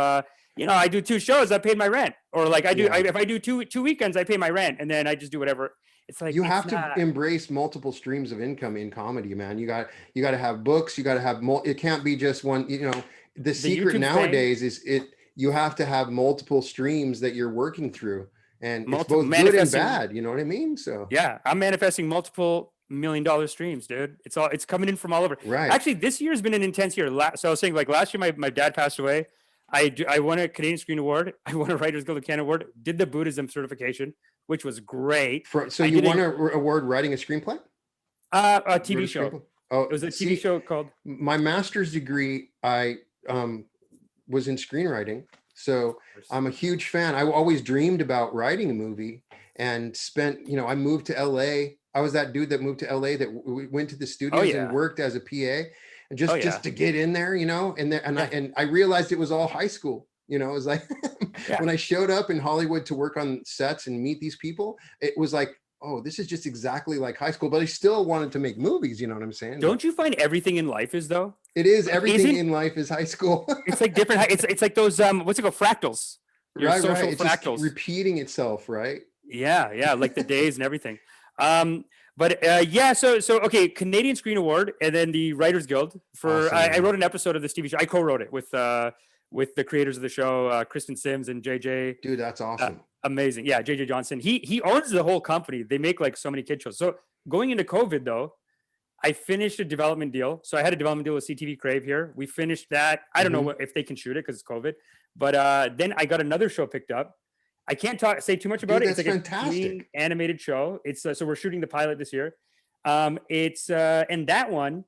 I do 2 shows, I paid my rent, or like if I do two weekends, I pay my rent, and then I just do whatever. It's like you have to embrace multiple streams of income in comedy, man. You got to have books. You got to have it can't be just one. The secret nowadays is you have to have multiple streams that you're working through, and it's both good and bad. You know what I mean? So yeah, I'm manifesting multiple $1 million streams, dude. It's coming in from all over. Right. Actually, this year has been an intense year. So I was saying, like last year, my dad passed away. I won a Canadian Screen Award. I won a Writers Guild of Canada Award. Did the Buddhism certification, which was great. So you won an award writing a screenplay? A TV show. Oh, it was a TV show called. My master's degree, I was in screenwriting, so I'm a huge fan. I always dreamed about writing a movie, and spent. I moved to LA. I was that dude that moved to LA that went to the studios and worked as a PA. Just to get in there, and I realized it was all high school. It was like when I showed up in Hollywood to work on sets and meet these people, it was like, oh, this is just exactly like high school. But I still wanted to make movies. You know what I'm saying? Don't you find everything in life is though? It is. Everything in life is high school. It's like different. It's like those what's it called? Fractals. Your social fractals. Just repeating itself, right? Yeah, like the days and everything. But so okay, Canadian Screen Award, and then the Writers Guild for. Awesome, I wrote an episode of this TV show. I co-wrote it with the creators of the show, Kristen Sims and JJ. Dude, that's awesome. Amazing, yeah, JJ Johnson. He owns the whole company. They make like so many kid shows. So going into COVID though, I finished a development deal. So I had a development deal with CTV Crave here. We finished that. I don't know if they can shoot it because it's COVID. But then I got another show picked up. I can't say too much about it. It's like fantastic. A clean animated show. It's so we're shooting the pilot this year. It's and that one,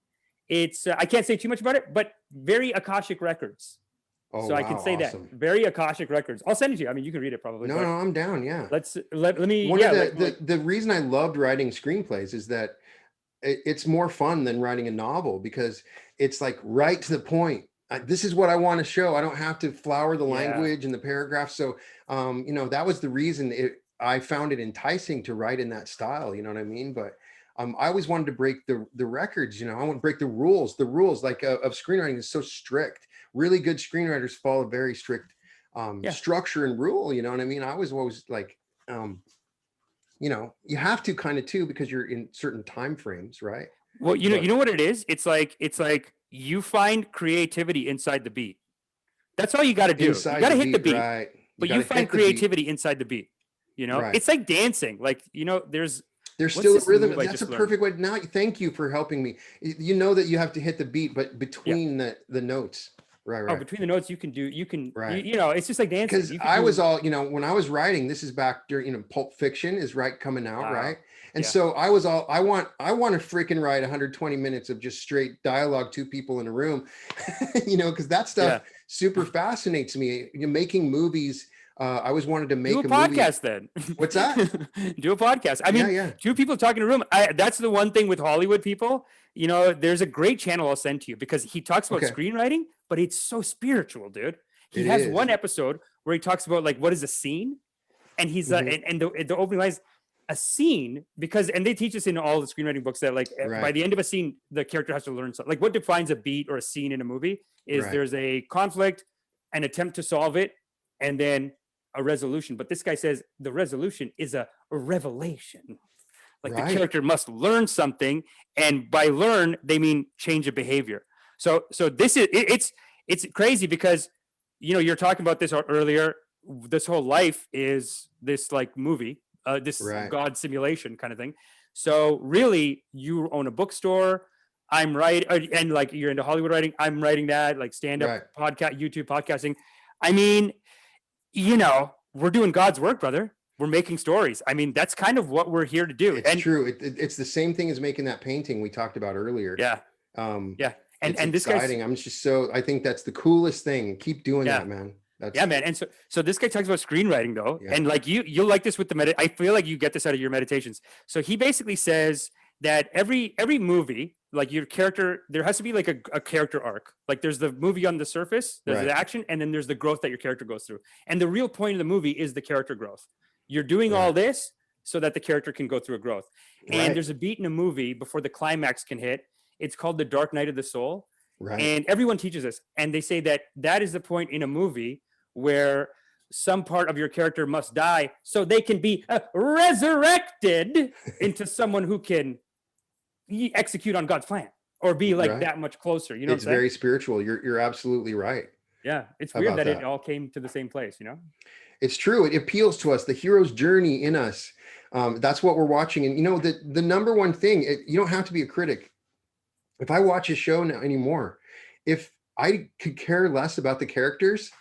it's I can't say too much about it, but very Akashic Records. Oh, so I can say that very Akashic Records. I'll send it to you. I mean, you can read it probably. No, I'm down. Yeah. Let me. One of the reason I loved writing screenplays is that it's more fun than writing a novel because it's like right to the point. This is what I want to show. I don't have to flower the language and the paragraphs. So, that was the reason I found it enticing to write in that style. You know what I mean? But I always wanted to break the records. I want to break the rules. The rules of screenwriting is so strict. Really good screenwriters follow very strict structure and rule. You know what I mean? I was always like, you have to kind of too because you're in certain time frames, right? Well, you know what it is. It's like you find creativity inside the beat. That's all you got to do. You got to hit the beat, right? But you find creativity inside the beat. Right. It's like dancing. Like there's still a rhythm. That's a perfect way. Now, thank you for helping me. You know that you have to hit the beat, but between the notes. Right, Oh, right. between the notes, you can Right. you know, it's just like dancing. Because You can I was do, all, when I was writing, this is back during, Pulp Fiction is coming out, wow. right? And Yeah. so I was all, I want to freaking write 120 minutes of just straight dialogue, two people in a room, because that stuff Yeah. super fascinates me. Making movies. I always wanted to Do make a a movie. podcast then. What's that? Do a podcast. I Yeah, mean, yeah. two people talking in a room. That's the one thing with Hollywood people. There's a great channel I'll send to you because he talks about Okay. screenwriting, but it's so spiritual, dude. He It has is. one episode where he talks about like what is a scene, and he's Mhm. and the opening line is a scene because and they teach us in all the screenwriting books that like by Right. the end of a scene the character has to learn something. Like what defines a beat or a scene in a movie is Right. there's a conflict, an attempt to solve it, and then a resolution. But this guy says the resolution is a revelation. Like the Right. character must learn something, and by learn they mean change of behavior. So this is it's crazy because you're talking about this earlier. This whole life is this like movie, this Right. God simulation kind of thing. So really, you own a bookstore. I'm right, and like you're into Hollywood writing. I'm writing that, like stand-up Right. podcast, YouTube podcasting. I mean, we're doing God's work, brother. We're making stories. I mean, that's kind of what we're here to do. It's true. It's the same thing as making that painting we talked about earlier. Yeah. Yeah. And It's this guy's exciting. I'm just so, I think that's the coolest thing. Keep doing Yeah. that, man. That's, yeah, man. And so this guy talks about screenwriting though. Yeah. And like you'll like this with the I feel like you get this out of your meditations. So he basically says that every movie, like your character, there has to be like a character arc. Like there's the movie on the surface, there's Right. the action, and then there's the growth that your character goes through. And the real point of the movie is the character growth. You're doing all Right. this so that the character can go through a growth. And Right. there's a beat in a movie before the climax can hit. It's called The Dark Night of the Soul. Right. And everyone teaches this. And they say that is the point in a movie where some part of your character must die so they can be resurrected into someone who can execute on God's plan or be like Right. that much closer. You know It's what I'm saying? very spiritual. You're absolutely right. Yeah. It's How weird about that it that? all came to the same place, It's true. It appeals to us, the hero's journey in us. That's what we're watching. And the number one thing, you don't have to be a critic. If I watch a show now anymore, if I could care less about the characters,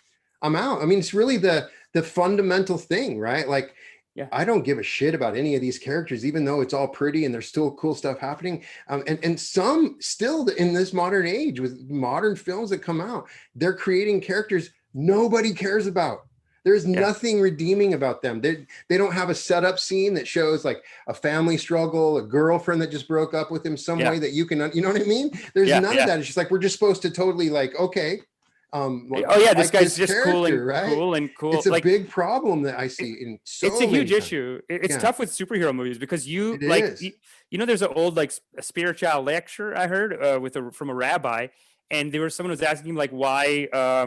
I'm out. I mean, it's really the fundamental thing, right? Like, Yeah. I don't give a shit about any of these characters, even though it's all pretty and there's still cool stuff happening. And some still in this modern age with modern films that come out, they're creating characters nobody cares about. There's nothing redeeming about them. They don't have a setup scene that shows like a family struggle, a girlfriend that just broke up with him some way that you can, you know what I mean? There's none of that. It's just like, we're just supposed to totally like, okay. This guy's just cool and right? cool and cool. It's a big problem that I see in so it's a huge many issue. It's tough with superhero movies because It is. there's an old like a spiritual lecture I heard from a rabbi, and there was someone was asking him like why I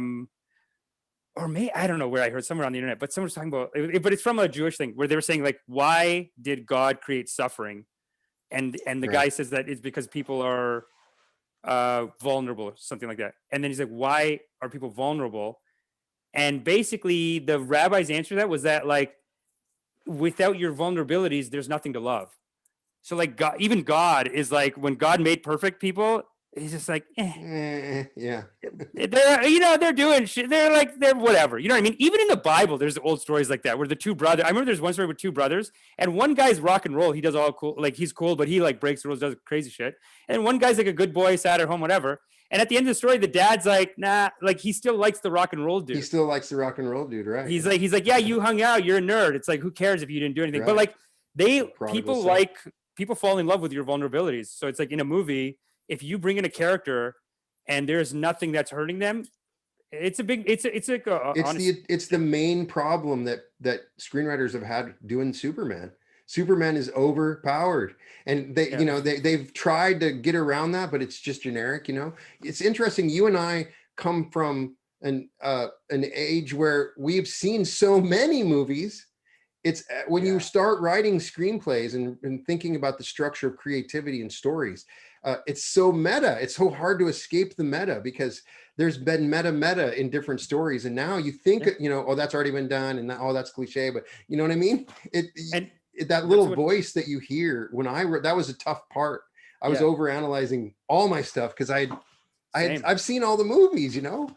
don't know where I heard somewhere on the internet, but someone was talking about but it's from a Jewish thing where they were saying like why did God create suffering, and the guy says that it's because people are vulnerable or something like that, and then he's like, why are people vulnerable? And basically the rabbi's answer to that was that like without your vulnerabilities there's nothing to love. So like God, even God is like, when God made perfect people, he's just like yeah. they're doing shit, they're whatever, you know what I mean? Even in the Bible there's old stories like that where the two brothers, I remember there's one story with two brothers, and one guy's rock and roll, he does all cool, like he's cool, but he like breaks the rules, does crazy shit, and one guy's like a good boy, sat at home, whatever. And at the end of the story the dad's like, nah, like he still likes the rock and roll dude. He still likes the rock and roll dude, right? He's like yeah, you hung out, you're a nerd, it's like who cares if you didn't do anything, but like people fall in love with your vulnerabilities. So it's like in a movie, if you bring in a character and there's nothing that's hurting them, it's the main problem that screenwriters have had doing Superman. Superman is overpowered, and they've tried to get around that, but it's just generic. It's interesting. You and I come from an age where we've seen so many movies. It's when you start writing screenplays and thinking about the structure of creativity and stories, it's so meta. It's so hard to escape the meta because there's been meta in different stories. And now you think, oh, that's already been done. And that's cliche, but you know what I mean? That little voice that you hear when I wrote, that was a tough part. I was overanalyzing all my stuff because Same. I've seen all the movies, you know.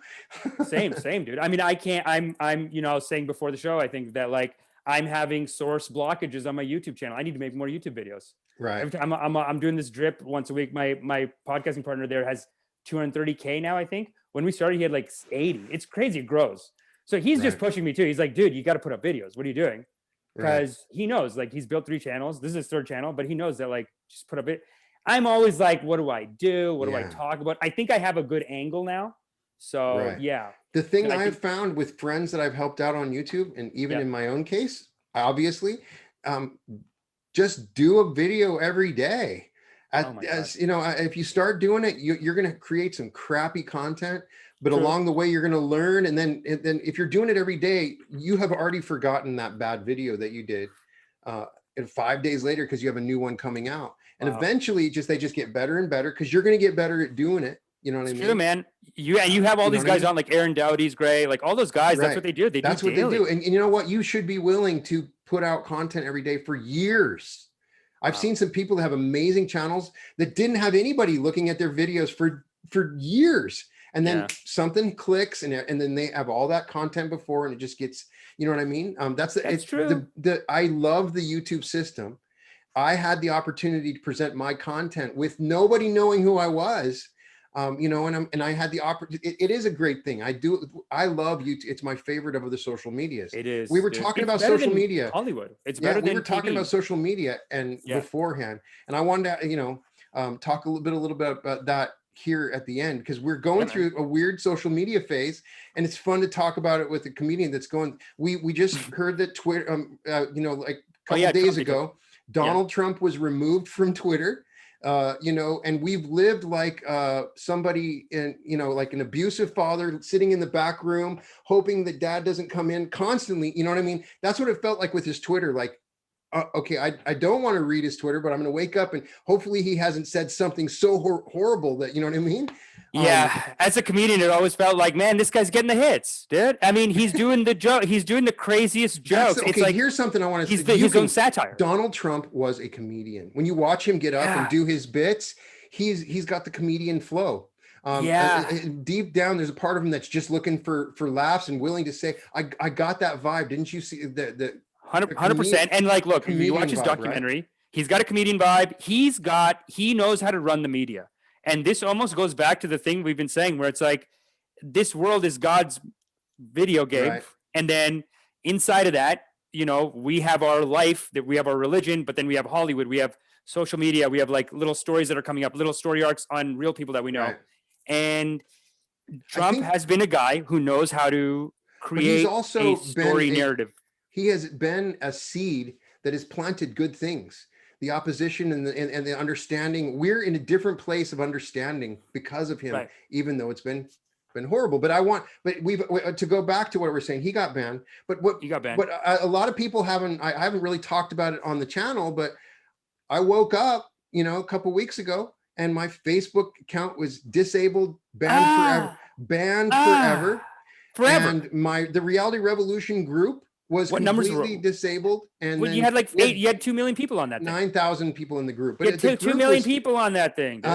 Same, dude. I mean, I can't. I'm. You know, I was saying before the show, I think that like I'm having source blockages on my YouTube channel. I need to make more YouTube videos. Right. Every time I'm doing this drip once a week. My podcasting partner there has 230K now. I think when we started, he had like 80. It's crazy. It grows. So he's just pushing me too. He's like, dude, you got to put up videos. What are you doing? Because he knows, like, he's built 3 channels. This is his 3rd channel, but he knows that, like, just put up it. I'm always like, what do I do? What do I talk about? I think I have a good angle now. So yeah. The thing I've found with friends that I've helped out on YouTube, and even in my own case, obviously, just do a video every day. As you know, if you start doing it, you're going to create some crappy content, but along the way, you're going to learn. And then if you're doing it every day, you have already forgotten that bad video that you did. And 5 days later, because you have a new one coming out. And eventually they just get better and better, because you're going to get better at doing it. You know what I mean? True, man. You have all these guys on, like Aaron Doughty's great, like all those guys. That's what they do. That's what they do. And you know what? You should be willing to put out content every day for years. I've seen some people that have amazing channels that didn't have anybody looking at their videos for years. And then something clicks, and then they have all that content before, and it just gets, you know what I mean? That's true. I love the YouTube system. I had the opportunity to present my content with nobody knowing who I was. You know, and I had the opportunity. It is a great thing. I love YouTube. It's my favorite of the social medias. It is. We were talking about social media. Hollywood. It's better than we were talking about social media beforehand, and I wanted to, you know, talk a little bit about that here at the end, because we're going through a weird social media phase, and it's fun to talk about it with a comedian that's going. We just heard that Twitter, you know, like a couple days ago, Donald Trump was removed from Twitter. You know, and we've lived like somebody in, you know, like an abusive father sitting in the back room, hoping that dad doesn't come in constantly. You know what I mean? That's what it felt like with his Twitter. Like, okay, I don't want to read his Twitter, but I'm going to wake up and hopefully he hasn't said something so horrible that, you know what I mean? Yeah. As a comedian, it always felt like, man, this guy's getting the hits, dude. I mean, he's doing the joke. He's doing the craziest jokes. Okay, it's like, here's something I want to say. His own satire. Donald Trump was a comedian. When you watch him get up and do his bits, he's got the comedian flow. Deep down, there's a part of him that's just looking for laughs and willing to say, I got that vibe. Didn't you see the 100%. And like, look, if you watch his documentary, he's got a comedian vibe. He knows how to run the media. And this almost goes back to the thing we've been saying, where it's like, this world is God's video game. Right. And then inside of that, you know, we have our life, that we have our religion, but then we have Hollywood, we have social media, we have like little stories that are coming up, little story arcs on real people that we know. Right. And Trump has been a guy who knows how to create a story narrative. He has been a seed that has planted good things. The opposition and the understanding. We're in a different place of understanding because of him, even though it's been horrible. But we've to go back to what we're saying. He got banned, he got banned. But a lot of people haven't. I haven't really talked about it on the channel. But I woke up, you know, a couple weeks ago, and my Facebook account was disabled, banned forever. And the Reality Revolution group was completely disabled, and you had like you had 2 million people on that thing. 9,000 people in the group. But you had 2 million people on that thing. It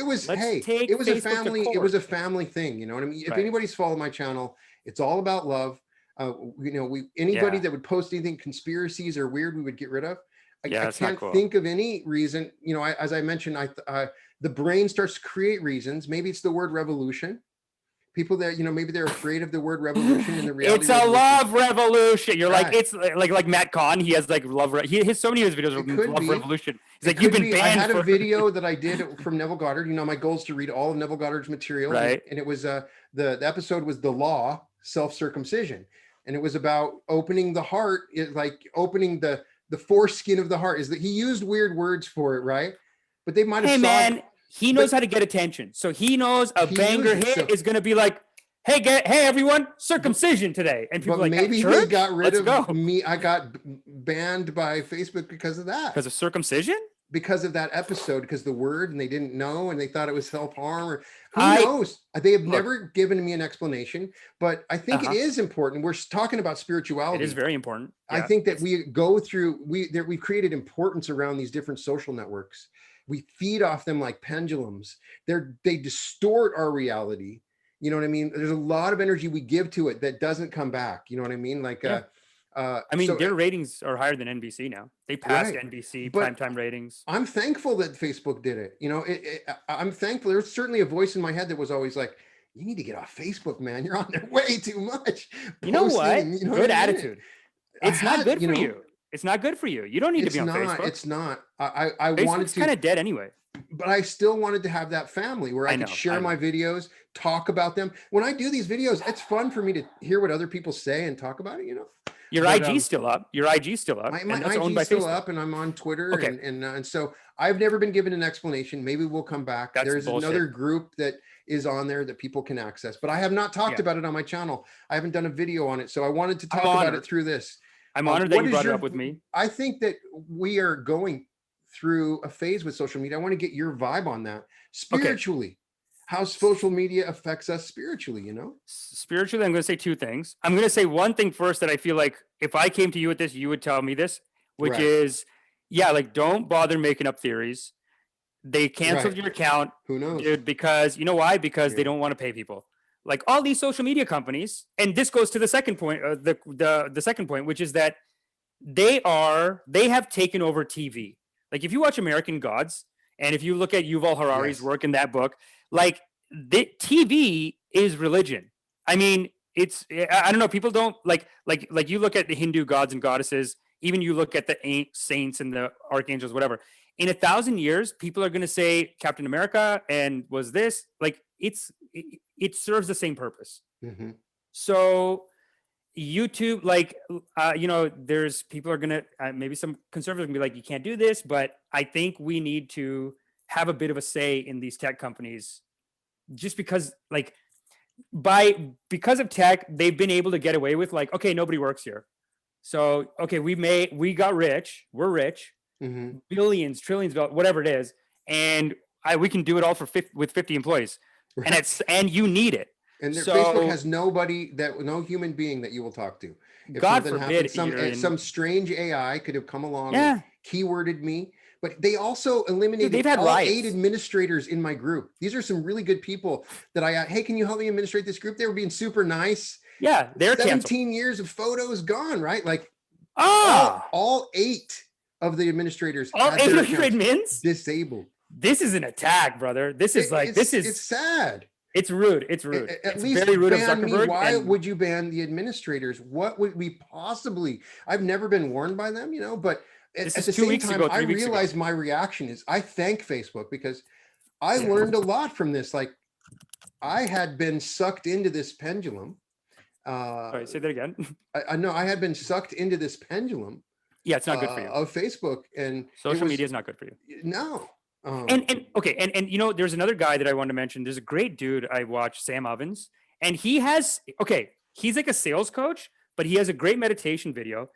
was it was a family. It was a family thing. You know what I mean? If anybody's followed my channel, it's all about love. You know, anybody that would post anything conspiracies or weird, we would get rid of. I can't think of any reason. You know, as I mentioned, the brain starts to create reasons. Maybe it's the word revolution. People that, you know, maybe they're afraid of the word revolution in the reality. It's a love revolution. You're like, it's like Matt Kahn. He has like love. He has so many of his videos of love revolution. He's like, you've been banned. I had a video that I did from Neville Goddard. You know, my goal is to read all of Neville Goddard's material. Right. And it was the episode was The Law, Self-Circumcision. And it was about opening the heart, like opening the foreskin of the heart. Is that he used weird words for it, right? But they might have he knows how to get attention. So he knows a banger hit is going to be like, hey everyone, circumcision today. And people are like, maybe they got rid of me. I got banned by Facebook because of that. Because of circumcision? Because of that episode, because the word, and they didn't know, and they thought it was self-harm, or who knows? They have never given me an explanation, but I think it is important. We're talking about spirituality. It is very important. I think that we go through, we've created importance around these different social networks. We feed off them like pendulums. They distort our reality. You know what I mean? There's a lot of energy we give to it that doesn't come back. You know what I mean? Like, Yeah. I mean, their ratings are higher than NBC now. They passed Right. NBC But primetime ratings. I'm thankful that Facebook did it. You know, I'm thankful. There's certainly a voice in my head that was always like, you need to get off Facebook, man. You're on there way too much. You know what? Posting, you know Good what I mean? attitude. It's not good for you. It's not good for you. You don't need to be on Facebook. It's not. I Facebook's wanted to, kind of dead anyway. but I still wanted to have that family where I could share my videos, talk about them. When I do these videos, it's fun for me to hear what other people say and talk about it, you know. Your IG's still up. Your IG's still up. My that's owned by IG's still Facebook. up, and I'm on Twitter, Okay. and so I've never been given an explanation. Maybe we'll come back. That's There's bullshit. another group that is on there that people can access, but I have not talked about it on my channel. I haven't done a video on it, so I wanted to talk about it through this. I'm honored that you brought it up with me. I think that we are going through a phase with social media. I want to get your vibe on that spiritually. How social media affects us spiritually, you know? Spiritually, I'm going to say two things. I'm going to say one thing first that I feel like if I came to you with this, you would tell me this, which is, like, don't bother making up theories. They canceled your account. Who knows? Dude, because you know why? Because they don't want to pay people. Like all these social media companies, and this goes to the second point, the second point, which is that they have taken over TV. Like if you watch American Gods, and if you look at Yuval Harari's work in that book, like the TV is religion. I mean, I don't know. People don't like you look at the Hindu gods and goddesses, even you look at the saints and the archangels, whatever. In 1,000 years, people are going to say Captain America and was this like it serves the same purpose. Mm-hmm. So YouTube, like, there's people are going to, maybe some conservatives can be like, you can't do this, but I think we need to have a bit of a say in these tech companies just because like because of tech, they've been able to get away with like, okay, nobody works here. So, okay, we got rich, we're rich, billions, trillions, whatever it is. And we can do it all with 50 employees. Right. And you need it. And Facebook has no human being that you will talk to. If God forbid, some strange AI could have come along and keyworded me. But they also eliminated all 8 administrators in my group. These are some really good people that hey, can you help me administrate this group? They were being super nice. Yeah, they're 17 canceled. years of photos gone, right? Like all 8 of the administrators all 8 of your admins disabled. This is an attack, brother. This is it's sad. It's rude. It's rude. At it's least very rude of ban Zuckerberg. Me. Why would you ban the administrators? What would we possibly? I've never been warned by them, you know, but at the same time, I realized my reaction is I thank Facebook because I learned a lot from this. Like I had been sucked into this pendulum. Sorry, say that again. I know I had been sucked into this pendulum. Yeah, it's not good for you. Of Facebook and social media is not good for you. No. And you know, there's another guy that I wanted to mention. There's a great dude I watch, Sam Ovens, and he's like a sales coach, but he has a great meditation video.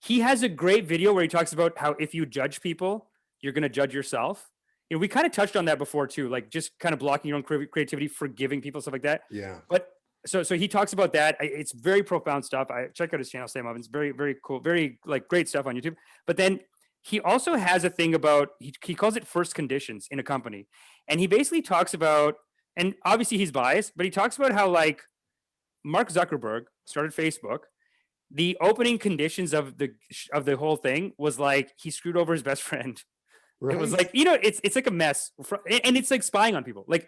He has a great video where he talks about how if you judge people, you're going to judge yourself. You know, we kind of touched on that before too, like just kind of blocking your own creativity, forgiving people, stuff like that. Yeah. But so he talks about that. It's very profound stuff. I check out his channel, Sam Ovens. Very, very cool. Very like great stuff on YouTube. But then he also has a thing about, he calls it first conditions in a company. And he basically talks about, and obviously he's biased, but he talks about how like Mark Zuckerberg started Facebook. The opening conditions of the whole thing was like, he screwed over his best friend. Right. It was like, you know, it's like a mess, and it's like spying on people. Like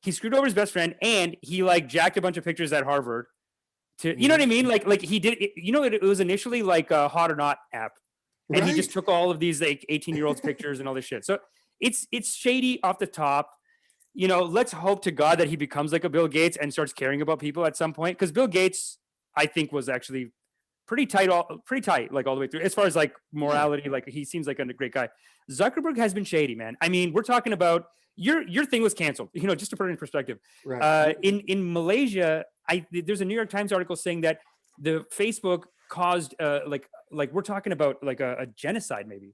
he screwed over his best friend, and he like jacked a bunch of pictures at Harvard to, you know what I mean? Like he did, you know, it was initially like a Hot or Not app. And he just took all of these like 18-year-olds pictures and all this shit. So it's shady off the top. You know, let's hope to God that he becomes like a Bill Gates and starts caring about people at some point. Because Bill Gates, I think, was actually pretty tight, like all the way through. As far as like morality, like he seems like a great guy. Zuckerberg has been shady, man. I mean, we're talking about your thing was canceled. You know, just to put it in perspective. Right. In Malaysia, there's a New York Times article saying that the Facebook caused like we're talking about like a genocide, maybe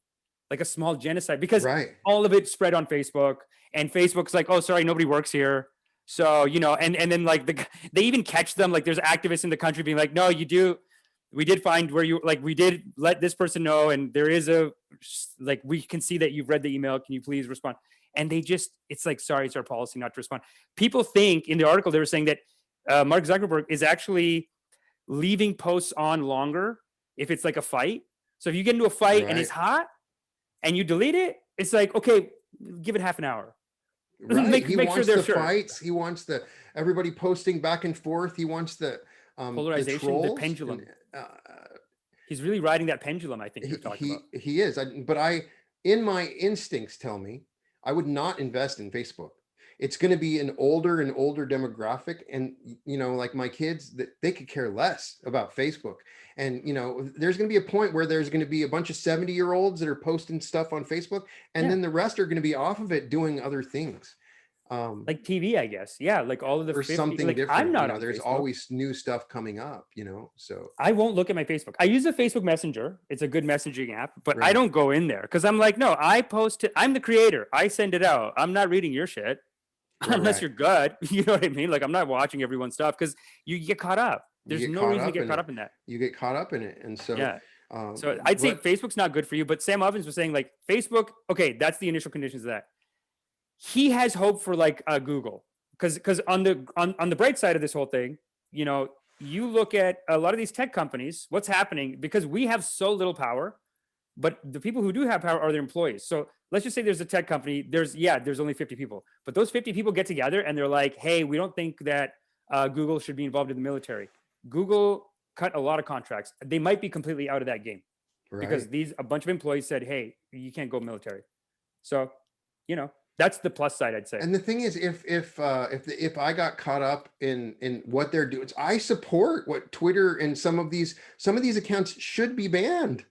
like a small genocide, because all of it spread on Facebook, and Facebook's like, oh, sorry, nobody works here. So, you know, and then like they even catch them, like there's activists in the country being like, no, you do. we did find where you like, we did let this person know, and there is a like, we can see that you've read the email. Can you please respond? And they just, it's like, sorry, it's our policy not to respond. People think in the article they were saying that Mark Zuckerberg is actually leaving posts on longer if it's like a fight. So if you get into a fight and it's hot and you delete it, it's like, okay, give it half an hour. Right. He wants the fights. He wants the everybody posting back and forth. He wants the polarization, the pendulum. He's really riding that pendulum, I think you're talking about. He is. In my instincts tell me I would not invest in Facebook. It's going to be an older and older demographic. And, you know, like my kids, they could care less about Facebook. And, you know, there's going to be a point where there's going to be a bunch of 70-year-olds that are posting stuff on Facebook. And then the rest are going to be off of it doing other things. Like TV, I guess. Yeah. Like all of the or 50, something like, different. I'm not on there's Facebook. Always new stuff coming up, you know, so I won't look at my Facebook. I use the Facebook Messenger. It's a good messaging app, but I don't go in there because I'm like, no, I post it. I'm the creator. I send it out. I'm not reading your shit unless you're good. You know what I mean? Like, I'm not watching everyone's stuff because you get caught up. There's no reason to get caught up in that. You get caught up in it. And so, so I'd say Facebook's not good for you, but Sam Ovens was saying like Facebook, okay, that's the initial conditions of that. He has hope for like Google because on the bright side of this whole thing, you know, you look at a lot of these tech companies, what's happening because we have so little power, but the people who do have power are their employees. So let's just say there's a tech company, there's only 50 people, but those 50 people get together and they're like, hey, we don't think that Google should be involved in the military. Google cut a lot of contracts. They might be completely out of that game because a bunch of employees said, hey, you can't go military. So, you know, that's the plus side, I'd say. And the thing is, if I got caught up in what they're doing, I support what Twitter and some of these accounts should be banned.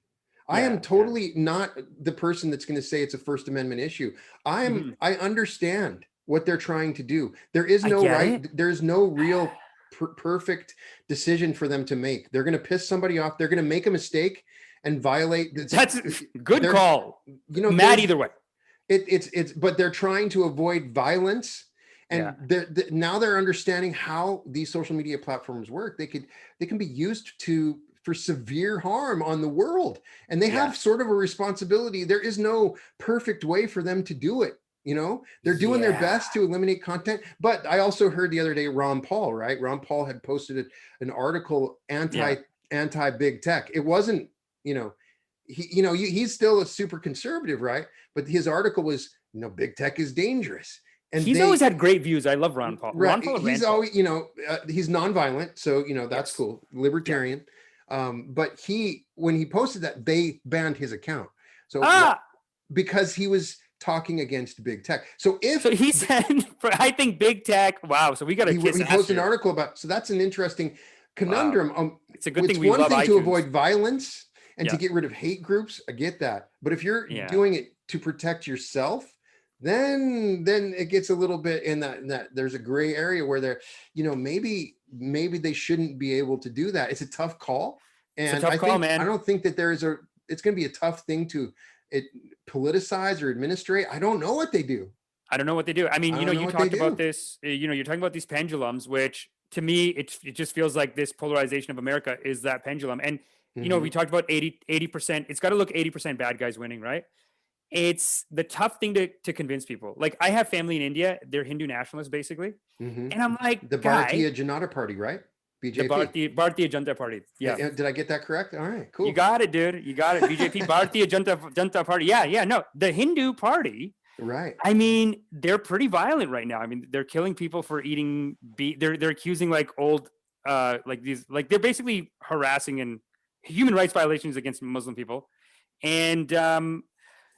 I am totally not the person that's going to say it's a First Amendment issue. I understand what they're trying to do. There is no right. There's no real perfect decision for them to make. They're going to piss somebody off. They're going to make a mistake and violate. That's good call. You know, mad either way. But they're trying to avoid violence, and now they're understanding how these social media platforms work. They can be used for severe harm on the world, and they have sort of a responsibility. There is no perfect way for them to do it. You know, they're doing their best to eliminate content. But I also heard the other day, Ron Paul had posted an article anti big tech. It wasn't, you know, he's still a super conservative, right? But his article was, you know, big tech is dangerous. And he's always had great views. I love Ron Paul. Right. Ron Paul he's always, you know, he's nonviolent. So, you know, that's cool. Libertarian. But when he posted that, they banned his account. So because he was talking against big tech. So he said, I think big tech, wow. So we got to kiss he posted an article about, so that's an interesting conundrum. It's a good thing we love one thing iTunes. To avoid violence and to get rid of hate groups. I get that. But if you're doing it to protect yourself, then it gets a little bit in that there's a gray area where they're, you know, maybe they shouldn't be able to do that. It's a tough call. And I don't think that it's going to be a tough thing to politicize or administrate. I don't know what they do. I mean, you know, you talked about this, you know, you're talking about these pendulums, which to me, it just feels like this polarization of America is that pendulum. And, you know, we talked about 80%, it's got to look 80% bad guys winning, right? It's the tough thing to convince people. Like I have family in India, they're Hindu nationalists basically. And I'm like, the Bharatiya Janata Party, right? BJP. The Bharatiya Janata Party. Yeah. Did I get that correct? All right, cool. You got it, dude. You got it. BJP, Bharatiya Janata Party. Yeah. No, the Hindu party. Right. I mean, they're pretty violent right now. I mean, they're killing people for eating beef. They're accusing like old, they're basically harassing and human rights violations against Muslim people. And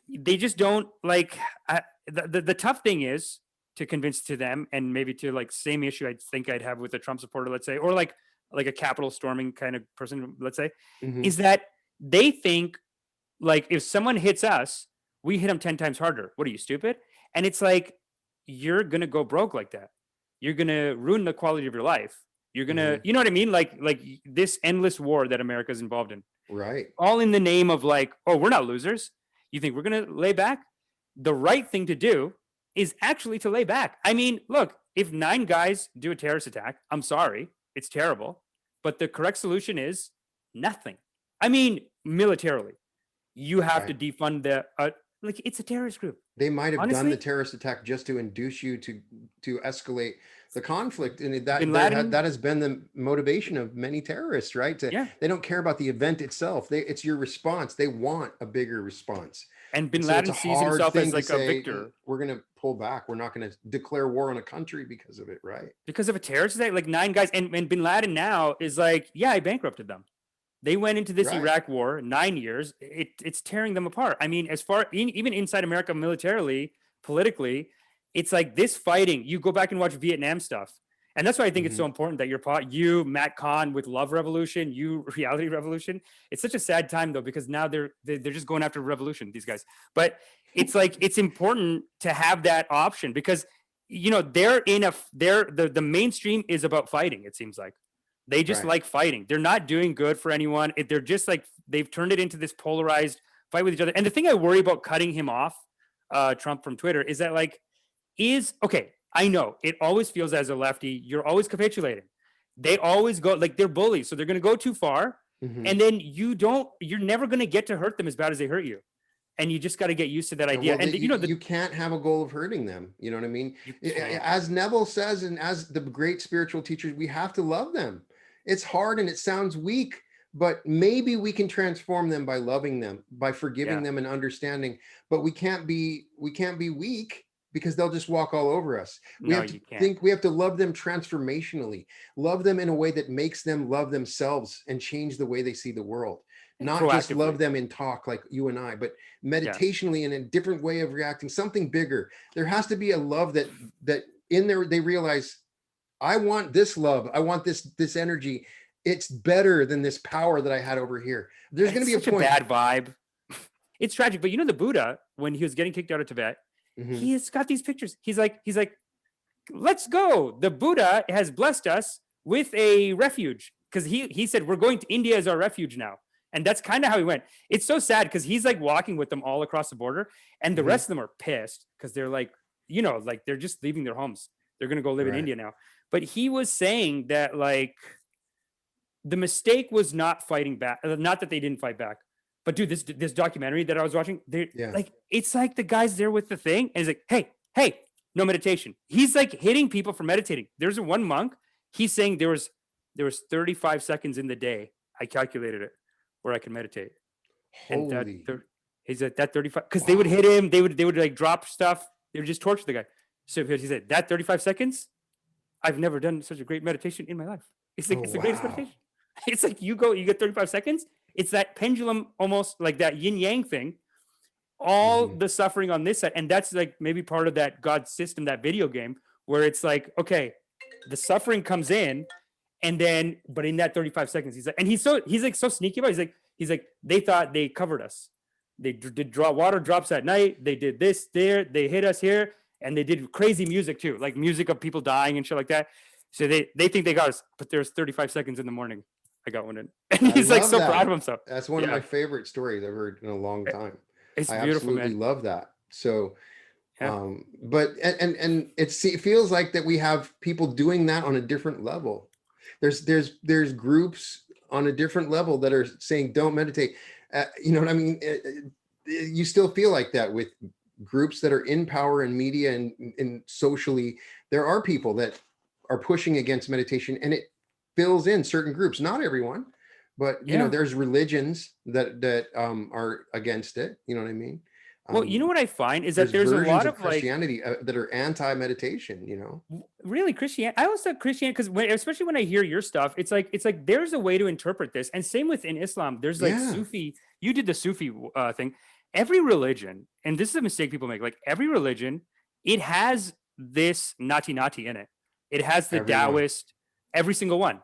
they just don't like, the tough thing is, to convince to them, and maybe to like same issue I think I'd have with a Trump supporter, let's say, or like a Capitol storming kind of person, let's say, is that they think like if someone hits us, we hit them 10 times harder. What are you, stupid? And it's like, you're going to go broke like that. You're going to ruin the quality of your life. You're going to, you know what I mean? Like this endless war that America's involved in. Right. All in the name of like, oh, we're not losers. You think we're going to lay back? The right thing to do is actually to lay back. I mean, look, if 9 guys do a terrorist attack, I'm sorry, it's terrible. But the correct solution is Nothing. I mean, militarily, you have to Right. defund the like it's a terrorist group. They might have done the Honestly, terrorist attack just to induce you to escalate the conflict, and Bin Laden. that has been the motivation of many terrorists, right? Yeah, They don't care about the event itself. It's your response. They want a bigger response. and Bin And so it's Laden a sees hard himself thing as to like a say, victor we're going to pull back. We're not going to declare war on a country because of it, right? because of a terrorist attack. Like 9 guys, and Bin Laden now is like, yeah, I bankrupted them. They went into this Right. Iraq war 9 years. It's tearing them apart. I mean, as far even inside America, militarily, politically, it's like this fighting. You go back and watch Vietnam stuff, and that's why I think it's so important that you, Matt Kahn with Love Revolution, you Reality Revolution. It's such a sad time though, because now they're just going after revolution. These guys, but it's like it's important to have that option because they're the mainstream is about fighting. It seems like. They just Right. like fighting. They're not doing good for anyone. They're just like they've turned it into this polarized fight with each other. And the thing I worry about cutting him off, Trump from Twitter, is that okay. I know it always feels as a lefty, you're always capitulating. They always go like they're bullies, so they're going to go too far, and then you're never going to get to hurt them as bad as they hurt you, and you just got to get used to that idea. Well, And you can't have a goal of hurting them. You know what I mean? You can't. As Neville says, and as the great spiritual teachers, we have to love them. It's hard and it sounds weak, but maybe we can transform them by loving them, by forgiving them and understanding. But we can't be weak because they'll just walk all over us. We No, have to you can't. think, we have to love them transformationally, love them in a way that makes them love themselves and change the way they see the world. Not just love Proactively. them in talk like you and I, but meditationally in a different way of reacting, something bigger. There has to be a love that in there they realize, I want this love. I want this energy. It's better than this power that I had over here. There's going to be Such a point. bad vibe. It's tragic, but the Buddha, when he was getting kicked out of Tibet, he has got these pictures. He's like, let's go. The Buddha has blessed us with a refuge because he said we're going to India as our refuge now. And that's kind of how he went. It's so sad because he's like walking with them all across the border, and the rest of them are pissed because they're like, like they're just leaving their homes. They're going to go live in India now. But he was saying that like the mistake was not fighting back. Not that they didn't fight back, but dude, this documentary that I was watching, like it's like the guy's there with the thing, and he's like, hey, no meditation. He's like hitting people for meditating. There's one monk. He's saying there was 35 seconds in the day. I calculated it where I can meditate. And he's at that 35 because they would hit him. They would like drop stuff. They would just torture the guy. So he said that 35 seconds. I've never done such a great meditation in my life. It's like it's the greatest meditation. It's like you get 35 seconds. It's that pendulum, almost like that yin yang thing. All the suffering on this side, and that's like maybe part of that God system, that video game, where it's like, okay, the suffering comes in, and then, but in that 35 seconds, he's like so sneaky about it. He's like, they thought they covered us. They did draw water drops at night. They did this there. They hit us here. And they did crazy music too, like music of people dying and shit like that. So they think they got us, but there's 35 seconds in the morning. I got one in. And he's like so proud of himself. That's one of my favorite stories I've heard in a long time. It's I beautiful, absolutely man. love that. So, but it feels like that we have people doing that on a different level. There's groups on a different level that are saying, don't meditate. You know what I mean? You still feel like that with groups that are in power and media and socially. There are people that are pushing against meditation, and it fills in certain groups, not everyone, but there's religions that are against it. You know what I mean? Well, you know what I find is that there's a lot of Christianity that are anti-meditation, really Christianity. I always thought Christianity, because especially when I hear your stuff, it's like there's a way to interpret this. And same within Islam, there's like Sufi, you did the Sufi thing. Every religion, and this is a mistake people make, like every religion, it has this nati in it. It has the Taoist, every single one.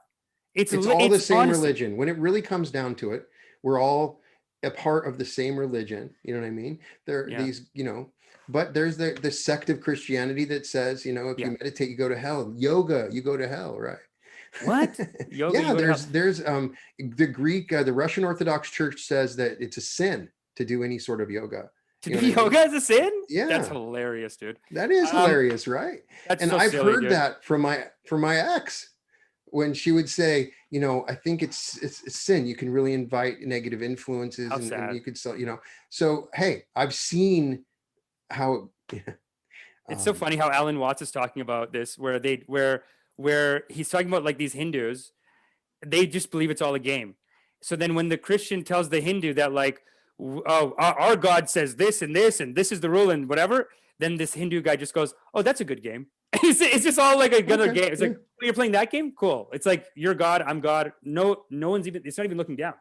It's all the same religion. When it really comes down to it, we're all a part of the same religion. You know what I mean? These, but there's the sect of Christianity that says, if you meditate, you go to hell. Yoga, you go to hell, right? What? Yoga, there's the Greek, the Russian Orthodox Church says that it's a sin to do any sort of yoga. To do yoga is a sin? Yeah. That's hilarious, dude. That is hilarious, right? And I've heard that from my ex. when she would say, I think it's sin. You can really invite negative influences, and you could sell, So hey, I've seen how. It's so funny how Alan Watts is talking about this, where he's talking about like these Hindus, they just believe it's all a game. So then when the Christian tells the Hindu that like, oh, our God says this and this, and this is the rule and whatever, then this Hindu guy just goes, oh, that's a good game. It's just all like another game. It's like, oh, you're playing that game? Cool. It's like, you're God, I'm God. No one's even, it's not even looking down.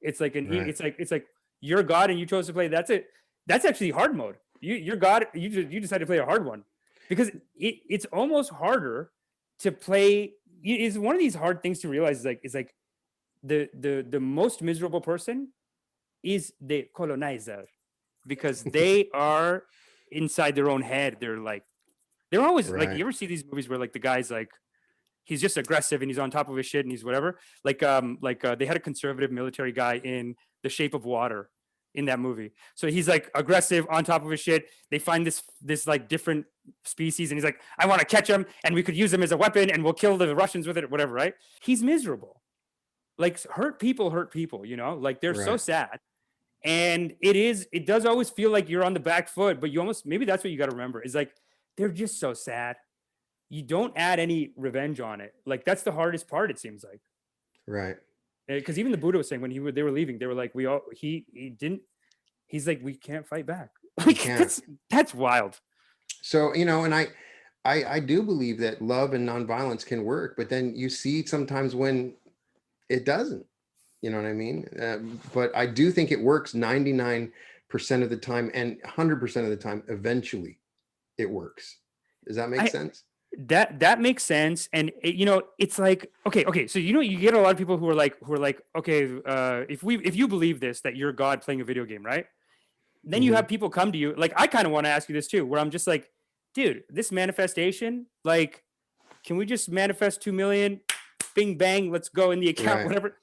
It's like, it's like you're God and you chose to play. That's it. That's actually hard mode. You're God. You decided to play a hard one, because it's almost harder to play. It's one of these hard things to realize. Is like the most miserable person is the colonizer, because they are inside their own head. They're always like, you ever see these movies where like the guy's like, he's just aggressive and he's on top of his shit and he's whatever. Like they had a conservative military guy in The Shape of Water in that movie. So he's like aggressive, on top of his shit. They find this like different species and he's like, I want to catch him and we could use him as a weapon and we'll kill the Russians with it, whatever, right? He's miserable. Like hurt people, like they're so sad. And it does always feel like you're on the back foot, but maybe that's what you got to remember, is like, they're just so sad. You don't add any revenge on it. Like that's the hardest part, it seems like. Right. Because even the Buddha was saying when they were leaving, they were like, he's like, we can't fight back. Like that's wild. So, and I do believe that love and nonviolence can work, but then you see sometimes when it doesn't, you know what I mean? But I do think it works 99% of the time, and 100% of the time, eventually it works. Does that make sense? That makes sense. And it's like, okay. So, you get a lot of people who are like, okay, if you believe this, that you're God playing a video game, right? Then you have people come to you. Like, I kind of want to ask you this too, where I'm just like, dude, this manifestation, like, can we just manifest 2 million, bing, bang, let's go in the account, whatever.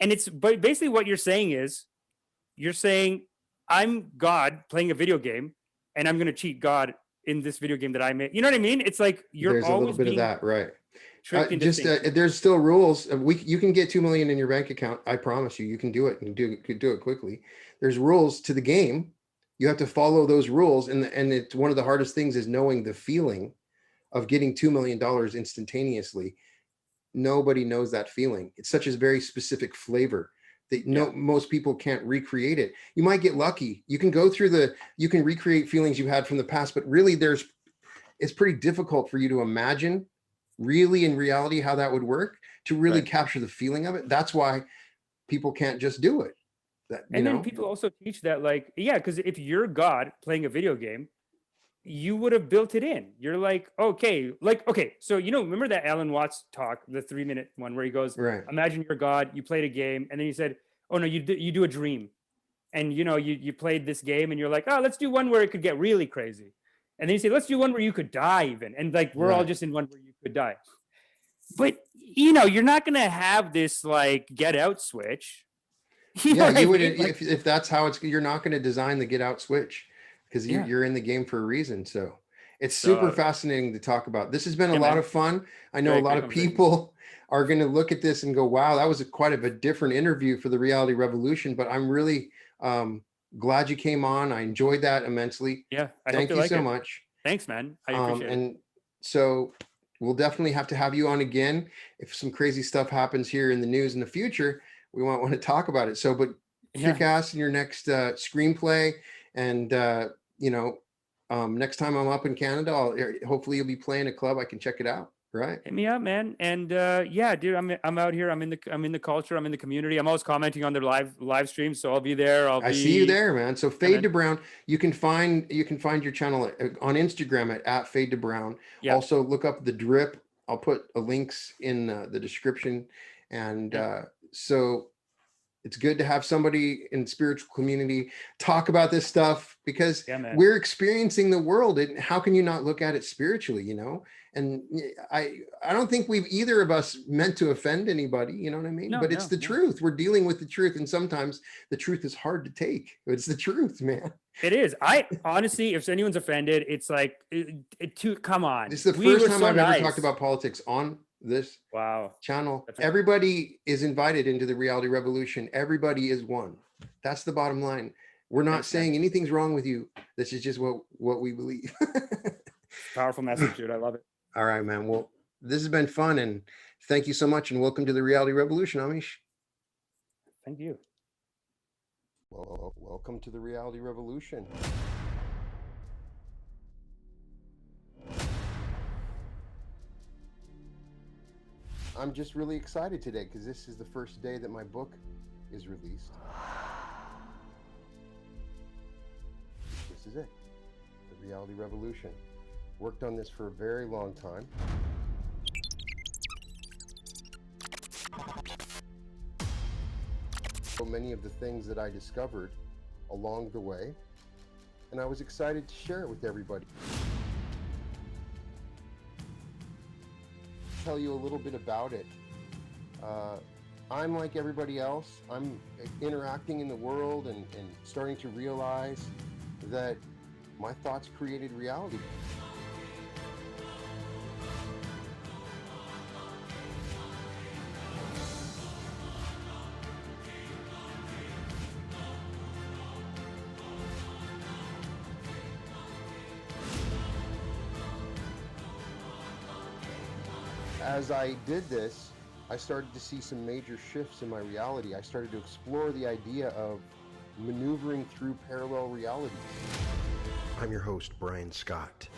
And but basically what you're saying is, you're saying, I'm God playing a video game and I'm going to cheat God in this video game that I made. You know what I mean? It's like, there's a little bit of that, right? There's still rules. You can get 2 million in your bank account. I promise you, you can do it and do it quickly. There's rules to the game. You have to follow those rules. And it's one of the hardest things is knowing the feeling of getting $2 million instantaneously. Nobody knows that feeling. It's such a very specific flavor that most people can't recreate it. You might get lucky. You can go through you can recreate feelings you had from the past, but really it's pretty difficult for you to imagine really in reality how that would work, to really capture the feeling of it. That's why people can't just do it. Then people also teach that, like, because if you're God playing a video game, you would have built it in. You're like, okay. So, remember that Alan Watts talk, the 3-minute one where he goes, imagine you're God, you played a game. And then he said, oh no, you do a dream. And, you played this game and you're like, oh, let's do one where it could get really crazy. And then you say, let's do one where you could die even. And like, we're all just in one where you could die. But, you're not going to have this like get out switch. You would, if that's how you're not going to design the get out switch, because you're in the game for a reason. So it's super fascinating to talk about. This has been a lot of fun. I know a lot of people are going to look at this and go, wow, that was quite a different interview for the Reality Revolution. But I'm really glad you came on. I enjoyed that immensely. Yeah. Thank you so much. Thanks, man. I appreciate it. And so we'll definitely have to have you on again. If some crazy stuff happens here in the news in the future, we might want to talk about it. So, but kick ass in your next screenplay. And, next time I'm up in Canada, hopefully you'll be playing a club. I can check it out. Right. Hit me up, man. And dude, I'm out here. I'm in the culture. I'm in the community. I'm always commenting on their live streams. So I'll be there. I see you there, man. So Fade to Brown, you can find your channel on Instagram at Fade to Brown. Yep. Also look up The Drip. I'll put links in the description. And so it's good to have somebody in the spiritual community talk about this stuff, because we're experiencing the world. And how can you not look at it spiritually, And I don't think we've either of us meant to offend anybody, you know what I mean? But it's the truth. We're dealing with the truth. And sometimes the truth is hard to take. It's the truth, man. It is. I honestly, if anyone's offended, it's like, come on. It's the first time I've ever talked about politics on this Wow. channel. That's- Everybody is invited into the reality revolution. Everybody is one. That's the bottom line. We're not Thanks, saying man. anything's wrong with you. This is just what we believe. Powerful message, dude. I love it. All right, man. Well, this has been fun, and thank you so much, and welcome to the reality revolution, Amish. Thank you. Well, welcome to the reality revolution. I'm just really excited today because this is the first day that my book is released. This is it, the reality revolution. Worked on this for a very long time. So many of the things that I discovered along the way, and I was excited to share it with everybody. Tell you a little bit about it. I'm like everybody else. I'm interacting in the world and starting to realize that my thoughts created reality. As I did this, I started to see some major shifts in my reality. I started to explore the idea of maneuvering through parallel realities. I'm your host, Brian Scott.